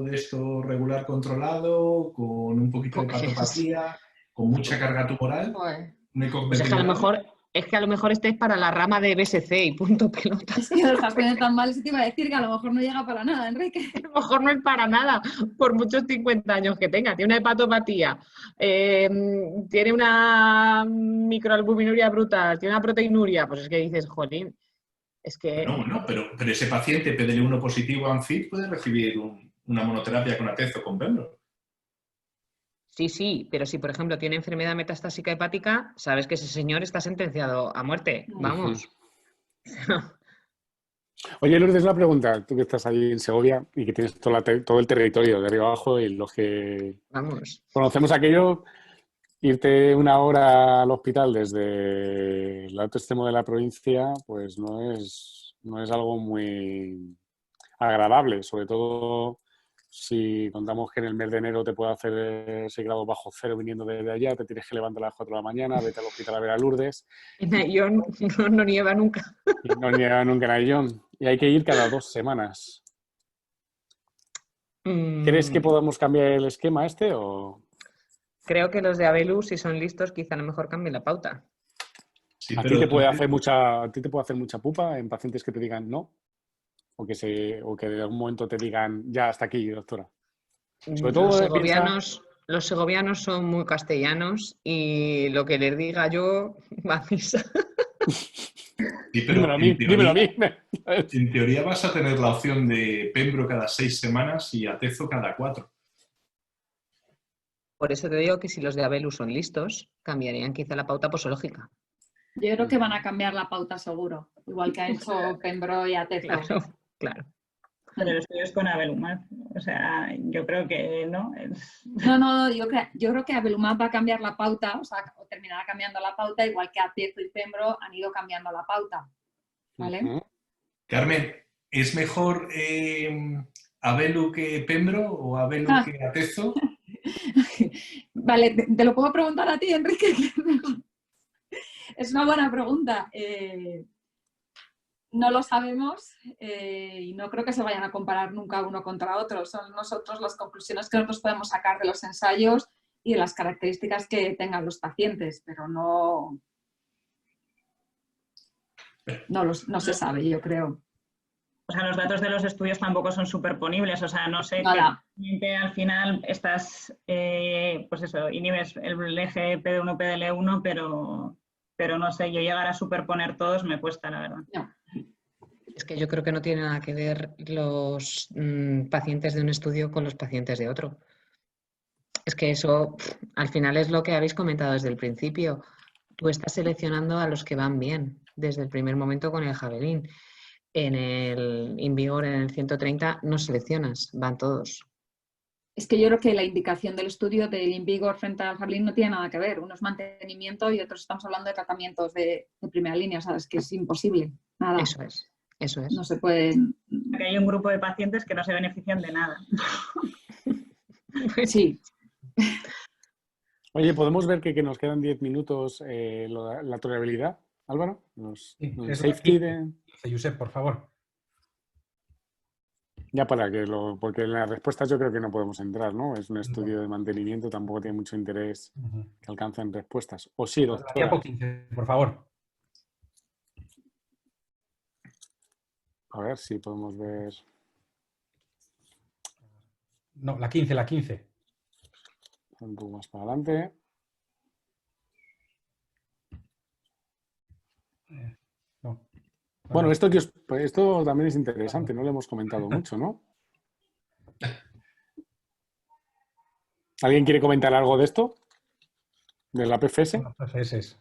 de esto regular controlado, con un poquito de patopatía, con mucha carga tumoral. Pues es que a lo mejor Es que a lo mejor este es para la rama de BSC y punto pelota. Es que lo estás poniendo tan mal, eso te iba a decir que a lo mejor no llega para nada, Enrique. A lo mejor no es para nada, por muchos 50 años que tenga. Tiene una hepatopatía, tiene una microalbuminuria brutal, tiene una proteinuria. Pues es que dices, jolín, es que... Bueno, pero ese paciente PDL1 positivo ANFIT puede recibir una monoterapia con atezo o con pembro. Sí, pero si por ejemplo tiene enfermedad metastásica hepática, sabes que ese señor está sentenciado a muerte. Vamos. Oye, Lourdes, una pregunta. Tú que estás ahí en Segovia y que tienes todo el territorio de arriba abajo y los que conocemos aquello, irte una hora al hospital desde el otro extremo de la provincia, pues no es algo muy agradable, sobre todo si contamos que en el mes de enero te puede hacer 6 grados bajo cero viniendo desde allá, te tienes que levantar a las 4 de la mañana, vete al hospital a ver a Lourdes. En Ayllón no nieva nunca. Y no nieva nunca en Ayllón. Y hay que ir cada 2 semanas. ¿Crees que podamos cambiar el esquema este o...? Creo que los de Abelu, si son listos, quizá a lo mejor cambien la pauta. Sí, ¿A ti te puede hacer mucha pupa en pacientes que te digan no? O que en algún momento te digan ya hasta aquí, doctora. Sobre todo los segovianos son muy castellanos y lo que les diga yo va a misa. Sí, pero dímelo a mí. En teoría vas a tener la opción de pembro cada 6 semanas y atezo cada 4. Por eso te digo que si los de Abelu son listos, cambiarían quizá la pauta posológica. Yo creo que van a cambiar la pauta seguro, igual que ha hecho Pembro y Atezo. Claro. Pero el estudio es con Avelumab. O sea, yo creo que no. No, yo creo que Avelumab va a cambiar la pauta, o terminará cambiando la pauta, igual que Atezo y Pembro han ido cambiando la pauta. ¿Vale? Carmen, ¿es mejor Avelu que Pembro o Avelu que Atezo? Vale, te lo puedo preguntar a ti, Enrique. Es una buena pregunta. No lo sabemos y no creo que se vayan a comparar nunca uno contra otro. Son nosotros las conclusiones que nosotros podemos sacar de los ensayos y de las características que tengan los pacientes, pero no se sabe, yo creo. O sea, los datos de los estudios tampoco son superponibles. O sea, no sé que al final estás, pues eso, inhibes el eje PD1, PDL1, pero no sé, yo llegar a superponer todos me cuesta, la verdad. No. Es que yo creo que no tiene nada que ver los pacientes de un estudio con los pacientes de otro. Es que eso, al final, es lo que habéis comentado desde el principio. Tú estás seleccionando a los que van bien desde el primer momento con el Javelin. En el InVigor, en el 130, no seleccionas, van todos. Es que yo creo que la indicación del estudio del InVigor frente al Javelin no tiene nada que ver. Uno es mantenimiento y otros estamos hablando de tratamientos de primera línea, ¿sabes? Que es imposible. Nada. Eso es. No se puede... Porque hay un grupo de pacientes que no se benefician de nada. Sí. Oye, ¿podemos ver que nos quedan 10 minutos la tolerabilidad, Álvaro? Safety de Josep, por favor. Ya porque en las respuestas yo creo que no podemos entrar, ¿no? Es un estudio de mantenimiento, tampoco tiene mucho interés que alcancen respuestas. ¿O sí, doctora? Tiempo 15, por favor. A ver si podemos ver... No, la 15. Un poco más para adelante. No. Bueno, esto también es interesante, no lo hemos comentado mucho, ¿no? ¿Alguien quiere comentar algo de esto? ¿De la PFS? Las PFS.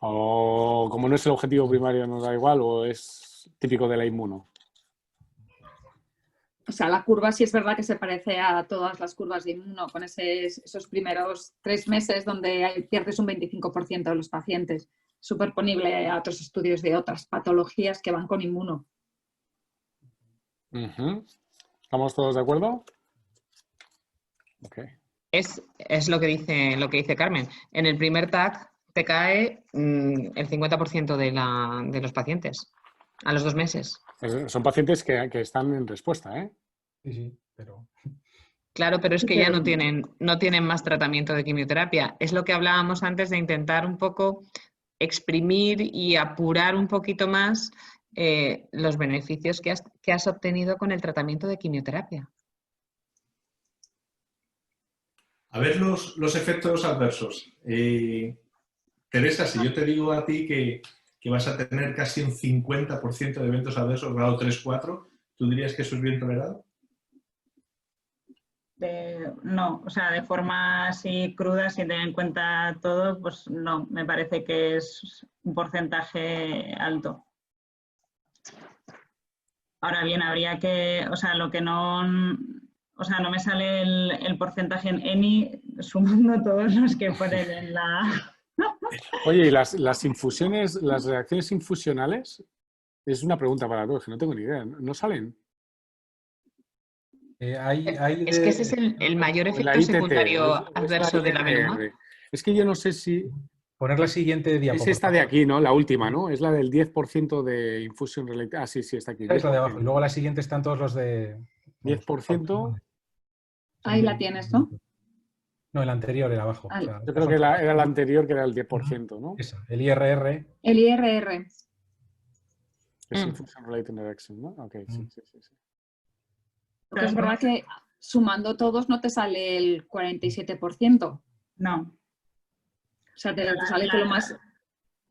¿O como no es el objetivo primario nos da igual o es típico de la inmuno? O sea, la curva sí es verdad que se parece a todas las curvas de inmuno, con esos primeros 3 meses donde pierdes un 25% de los pacientes, superponible a otros estudios de otras patologías que van con inmuno. ¿Estamos todos de acuerdo? Okay. Es lo que dice Carmen. En el primer TAC te cae el 50% de los pacientes a los 2 meses. Son pacientes que están en respuesta, ¿eh? Sí, pero... Claro, pero es que ya no tienen más tratamiento de quimioterapia. Es lo que hablábamos antes de intentar un poco exprimir y apurar un poquito más los beneficios que has obtenido con el tratamiento de quimioterapia. A ver los efectos adversos. Teresa, si yo te digo a ti que vas a tener casi un 50% de eventos adversos grado 3-4, ¿tú dirías que eso es bien tolerado? No, o sea, de forma así cruda, sin tener en cuenta todo, pues no, me parece que es un porcentaje alto. Ahora bien, habría que, o sea, lo que no, o sea, no me sale el porcentaje en ENI sumando todos los que ponen en la... Oye, ¿y las infusiones, las reacciones infusionales? Es una pregunta para todos, que no tengo ni idea. ¿No salen? Es que ese es el mayor O la efecto ITT, secundario o es la adverso de la Avelumab. IRR. Es que yo no sé si Poner la siguiente es diapositiva. esta de aquí, ¿no? La última, ¿no? Es la del 10% de infusion related. Ah, sí, está aquí. Esta es la de abajo. 10%. Y luego la siguiente están todos los de... 10%. Ahí la tienes, ¿no? No, el anterior era abajo. Ah, O sea, Yo creo que era la anterior, que era el 10%, ¿no? esa, el IRR. El IRR. Es infusion related interaction, ¿no? Ok, sí. Porque es verdad que sumando todos no te sale el 47%. No. O sea, te sale que lo más...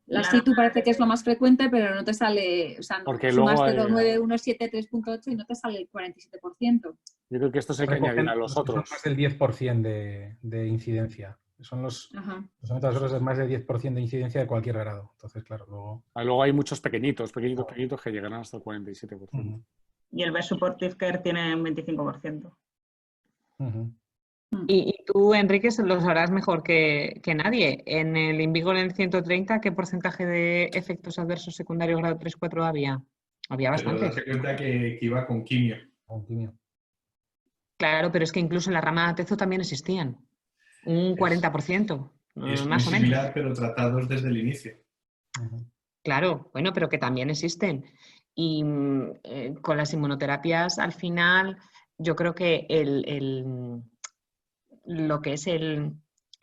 La situ parece que es lo más frecuente, pero no te sale... O sea, Porque sumaste luego, 917, 3.8 y no te sale el 47%. yo creo que esto se hay que añadir a los Son otros. más del 10% de incidencia. Son los eventos adversos de más del 10% de incidencia de cualquier grado. Entonces, claro, luego... Luego hay muchos pequeñitos que llegarán hasta el 47%. Y el Best Supportive Care tiene un 25%. Y tú, Enrique, lo sabrás mejor que nadie. En el Invigor en el 130, ¿qué porcentaje de efectos adversos secundarios grado 3-4 había? Había Pero bastantes. date cuenta que iba con quimio. Con quimio. Claro, pero es que incluso en la rama de Atezo también existían. Un 40%, Es muy más o menos. similar, pero tratados desde el inicio. Claro, bueno, pero que también existen. Y con las inmunoterapias, al final, yo creo que lo que es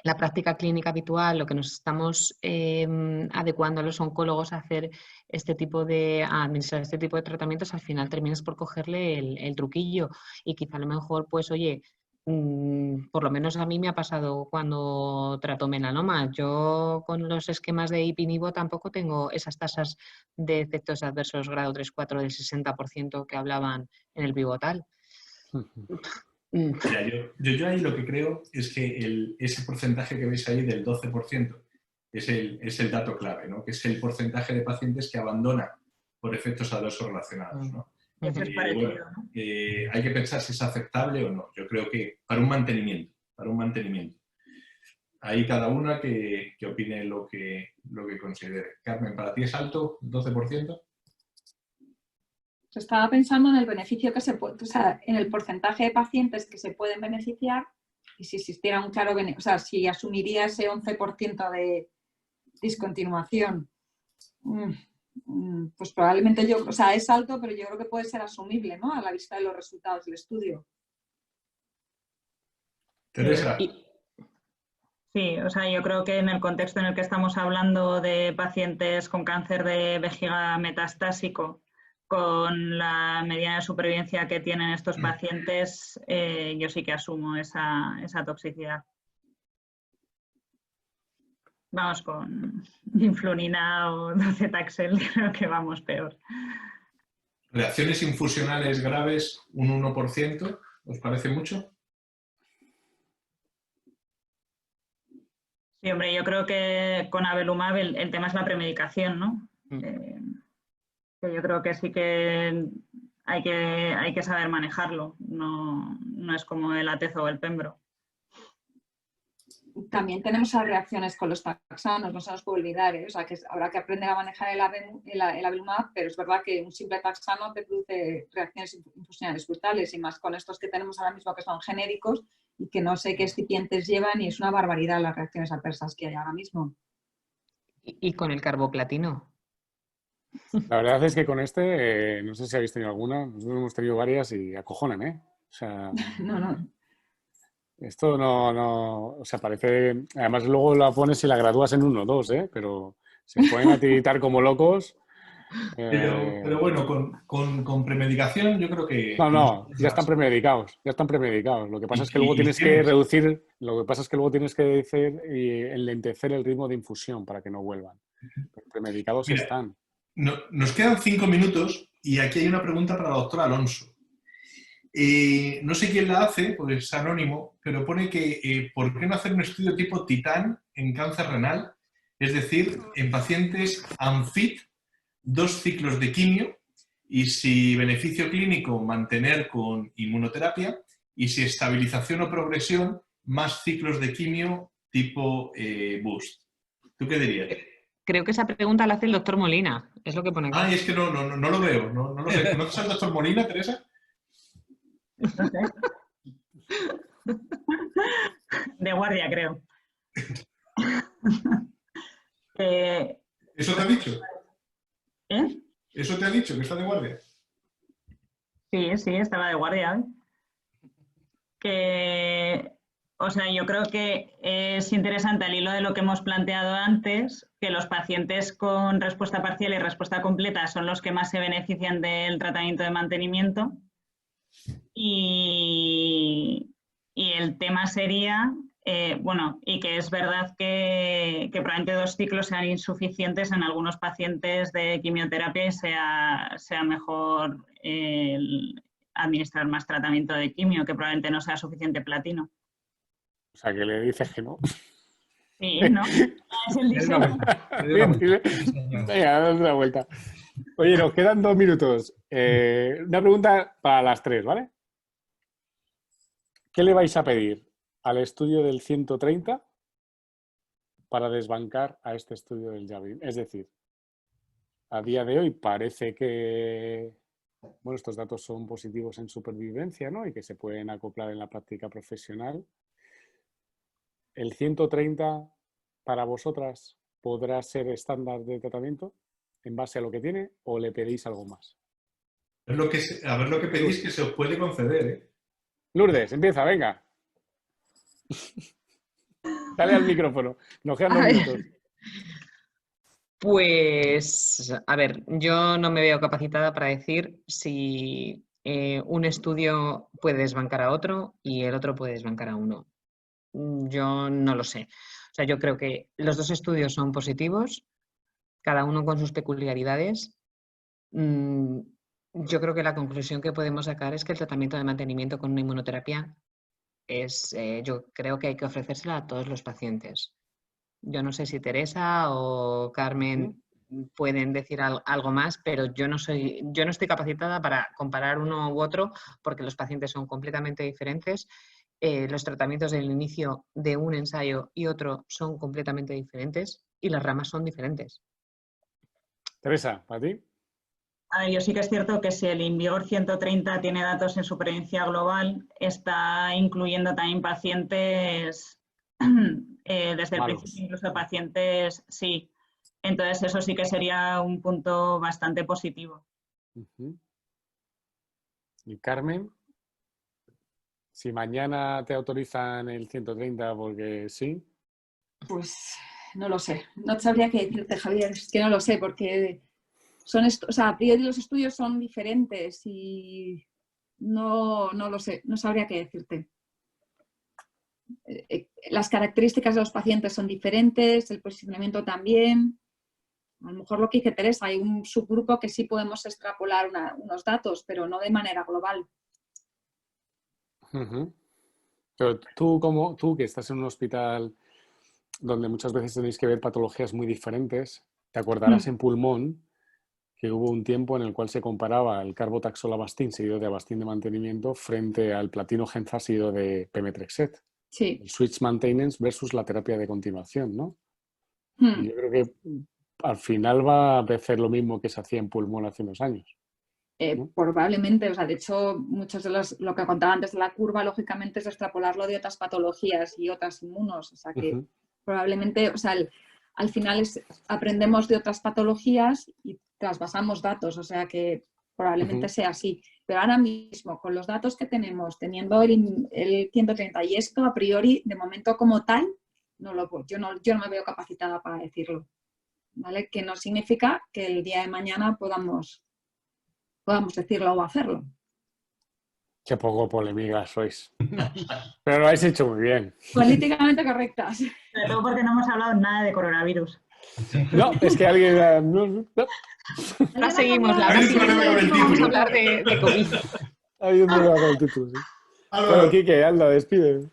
la práctica clínica habitual, lo que nos estamos adecuando a los oncólogos a hacer a administrar este tipo de tratamientos, al final terminas por cogerle el truquillo y quizá a lo mejor, pues oye, por lo menos a mí me ha pasado cuando trato melanoma. Yo con los esquemas de Ipi/Nivo tampoco tengo esas tasas de efectos adversos grado 3-4 del 60% que hablaban en el Vivotal. Mira, yo ahí lo que creo es que ese porcentaje que veis ahí del 12% es el dato clave, ¿no? Que es el porcentaje de pacientes que abandonan por efectos adversos relacionados, ¿no? Eso es parecido, ¿no? Hay que pensar si es aceptable o no. Yo creo que para un mantenimiento. Ahí cada una que opine lo que considere. Carmen, ¿para ti es alto? ¿12%? Estaba pensando en el beneficio que se puede, o sea, en el porcentaje de pacientes que se pueden beneficiar y si existiera un claro beneficio, o sea, si asumiría ese 11% de discontinuación. Pues probablemente o sea, es alto, pero yo creo que puede ser asumible, ¿no? A la vista de los resultados del estudio. Teresa. Sí, o sea, yo creo que en el contexto en el que estamos hablando de pacientes con cáncer de vejiga metastásico, con la medida de supervivencia que tienen estos pacientes, yo sí que asumo esa toxicidad. Vamos con Influnina o docetaxel, creo que vamos peor. Reacciones infusionales graves, un 1%, ¿os parece mucho? Sí, hombre, yo creo que con Avelumab el tema es la premedicación, ¿no? Que yo creo que sí que hay que saber manejarlo, no es como el Atezo o el Pembro. También tenemos las reacciones con los taxanos, no se nos puede olvidar, ¿eh? O sea, que habrá que aprender a manejar el Avelumab, pero es verdad que un simple taxano te produce reacciones infusionales brutales y más con estos que tenemos ahora mismo que son genéricos y que no sé qué excipientes llevan y es una barbaridad las reacciones adversas que hay ahora mismo. ¿Y con el carboplatino? La verdad es que con no sé si habéis tenido alguna, nosotros hemos tenido varias y acojonan, ¿eh? O sea... No. Esto no, o sea, parece, además luego la pones y la gradúas en 1 o 2, pero se ponen a tiritar como locos. Pero bueno, con premedicación yo creo que... No, ya están premedicados. Lo que pasa es que luego Y tienes que reducir, lo que pasa es que luego tienes que decir y enlentecer el ritmo de infusión para que no vuelvan. Pero premedicados Mira, están. nos quedan 5 minutos y aquí hay una pregunta para la doctora Alonso. No sé quién la hace, pues es anónimo, pero pone que ¿por qué no hacer un estudio tipo Titán en cáncer renal? Es decir, en pacientes unfit, 2 ciclos de quimio y si beneficio clínico mantener con inmunoterapia y si estabilización o progresión más ciclos de quimio tipo boost. ¿Tú qué dirías? Creo que esa pregunta la hace el doctor Molina, es lo que pone aquí. Ah, es que no lo veo, no lo sé. ¿Conoces al doctor Molina, Teresa? No sé. De guardia, creo. ¿Eso te ha dicho? ¿Eh? ¿Eso te ha dicho, que está de guardia? Sí, estaba de guardia. O sea, yo creo que es interesante al hilo de lo que hemos planteado antes, que los pacientes con respuesta parcial y respuesta completa son los que más se benefician del tratamiento de mantenimiento. Y el tema sería, y que es verdad que probablemente 2 ciclos sean insuficientes en algunos pacientes de quimioterapia y sea mejor administrar más tratamiento de quimio, que probablemente no sea suficiente platino. O sea, que le dices que no. Sí, ¿no? Es el diseño. Venga, damos una vuelta. Oye, nos quedan 2 minutos. Una pregunta para las 3, ¿vale? ¿Qué le vais a pedir al estudio del 130 para desbancar a este estudio del Javelin? Es decir, a día de hoy parece que estos datos son positivos en supervivencia, ¿no? Y que se pueden acoplar en la práctica profesional. ¿El 130 para vosotras podrá ser estándar de tratamiento en base a lo que tiene o le pedís algo más? A ver lo que pedís que se os puede conceder, ¿eh? Lourdes, empieza, venga. Dale al micrófono. Nos quedan 2 minutos. Pues, a ver, yo no me veo capacitada para decir si un estudio puede desbancar a otro y el otro puede desbancar a uno. Yo no lo sé. O sea, yo creo que los 2 estudios son positivos, cada uno con sus peculiaridades. Yo creo que la conclusión que podemos sacar es que el tratamiento de mantenimiento con una inmunoterapia yo creo que hay que ofrecérsela a todos los pacientes. Yo no sé si Teresa o Carmen pueden decir algo más, pero yo no estoy capacitada para comparar uno u otro porque los pacientes son completamente diferentes. Los tratamientos del inicio de un ensayo y otro son completamente diferentes y las ramas son diferentes. Teresa, ¿para ti? Yo sí que es cierto que si el InVigor 130 tiene datos en supervivencia global, está incluyendo también pacientes, desde el principio incluso pacientes, sí. Entonces eso sí que sería un punto bastante positivo. ¿Y Carmen? Si mañana te autorizan el 130 porque sí. Pues no lo sé. No sabría qué decirte, Javier. Es que no lo sé porque a priori los estudios son diferentes y no lo sé. No sabría qué decirte. Las características de los pacientes son diferentes, el posicionamiento también. A lo mejor lo que dice Teresa, hay un subgrupo que sí podemos extrapolar unos datos, pero no de manera global. Pero tú que estás en un hospital donde muchas veces tenéis que ver patologías muy diferentes, te acordarás en pulmón que hubo un tiempo en el cual se comparaba el carbotaxol-Avastin seguido de Avastin de mantenimiento frente al platino Genza seguido de Pemetrexed. Sí. El switch maintenance versus la terapia de continuación, ¿no? Y yo creo que al final va a hacer lo mismo que se hacía en pulmón hace unos años. ¿no? Probablemente, de hecho, muchos de lo que contaba antes de la curva, lógicamente es extrapolarlo de otras patologías y otras inmunos, o sea que probablemente, al final aprendemos de otras patologías y trasvasamos datos, o sea que probablemente sea así. Pero ahora mismo, con los datos que tenemos, teniendo el 130 y esto a priori, de momento como tal, yo no me veo capacitada para decirlo, ¿vale? Que no significa que el día de mañana podamos decirlo o hacerlo. Qué poco polémicas sois. Pero lo habéis hecho muy bien. Políticamente correctas. Sobre todo porque no hemos hablado nada de coronavirus. No, es que alguien... Ahora seguimos, la Hay un próxima problema con el vamos a título. hablar de COVID. Hay un problema con el título, sí. Álvaro, Bueno, Quique, anda, despide.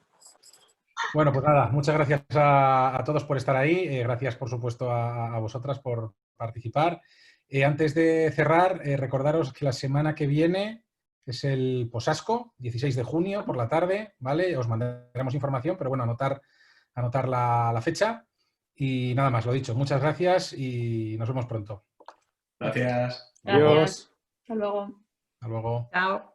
Bueno, pues nada, muchas gracias a todos por estar ahí. Gracias, por supuesto, a vosotras por participar. Antes de cerrar, recordaros que la semana que viene es el Posasco, 16 de junio por la tarde, ¿vale? Os mandaremos información, pero bueno, anotar la fecha. Y nada más, lo dicho. Muchas gracias y nos vemos pronto. gracias. Adiós. Hasta luego. Hasta luego. Chao.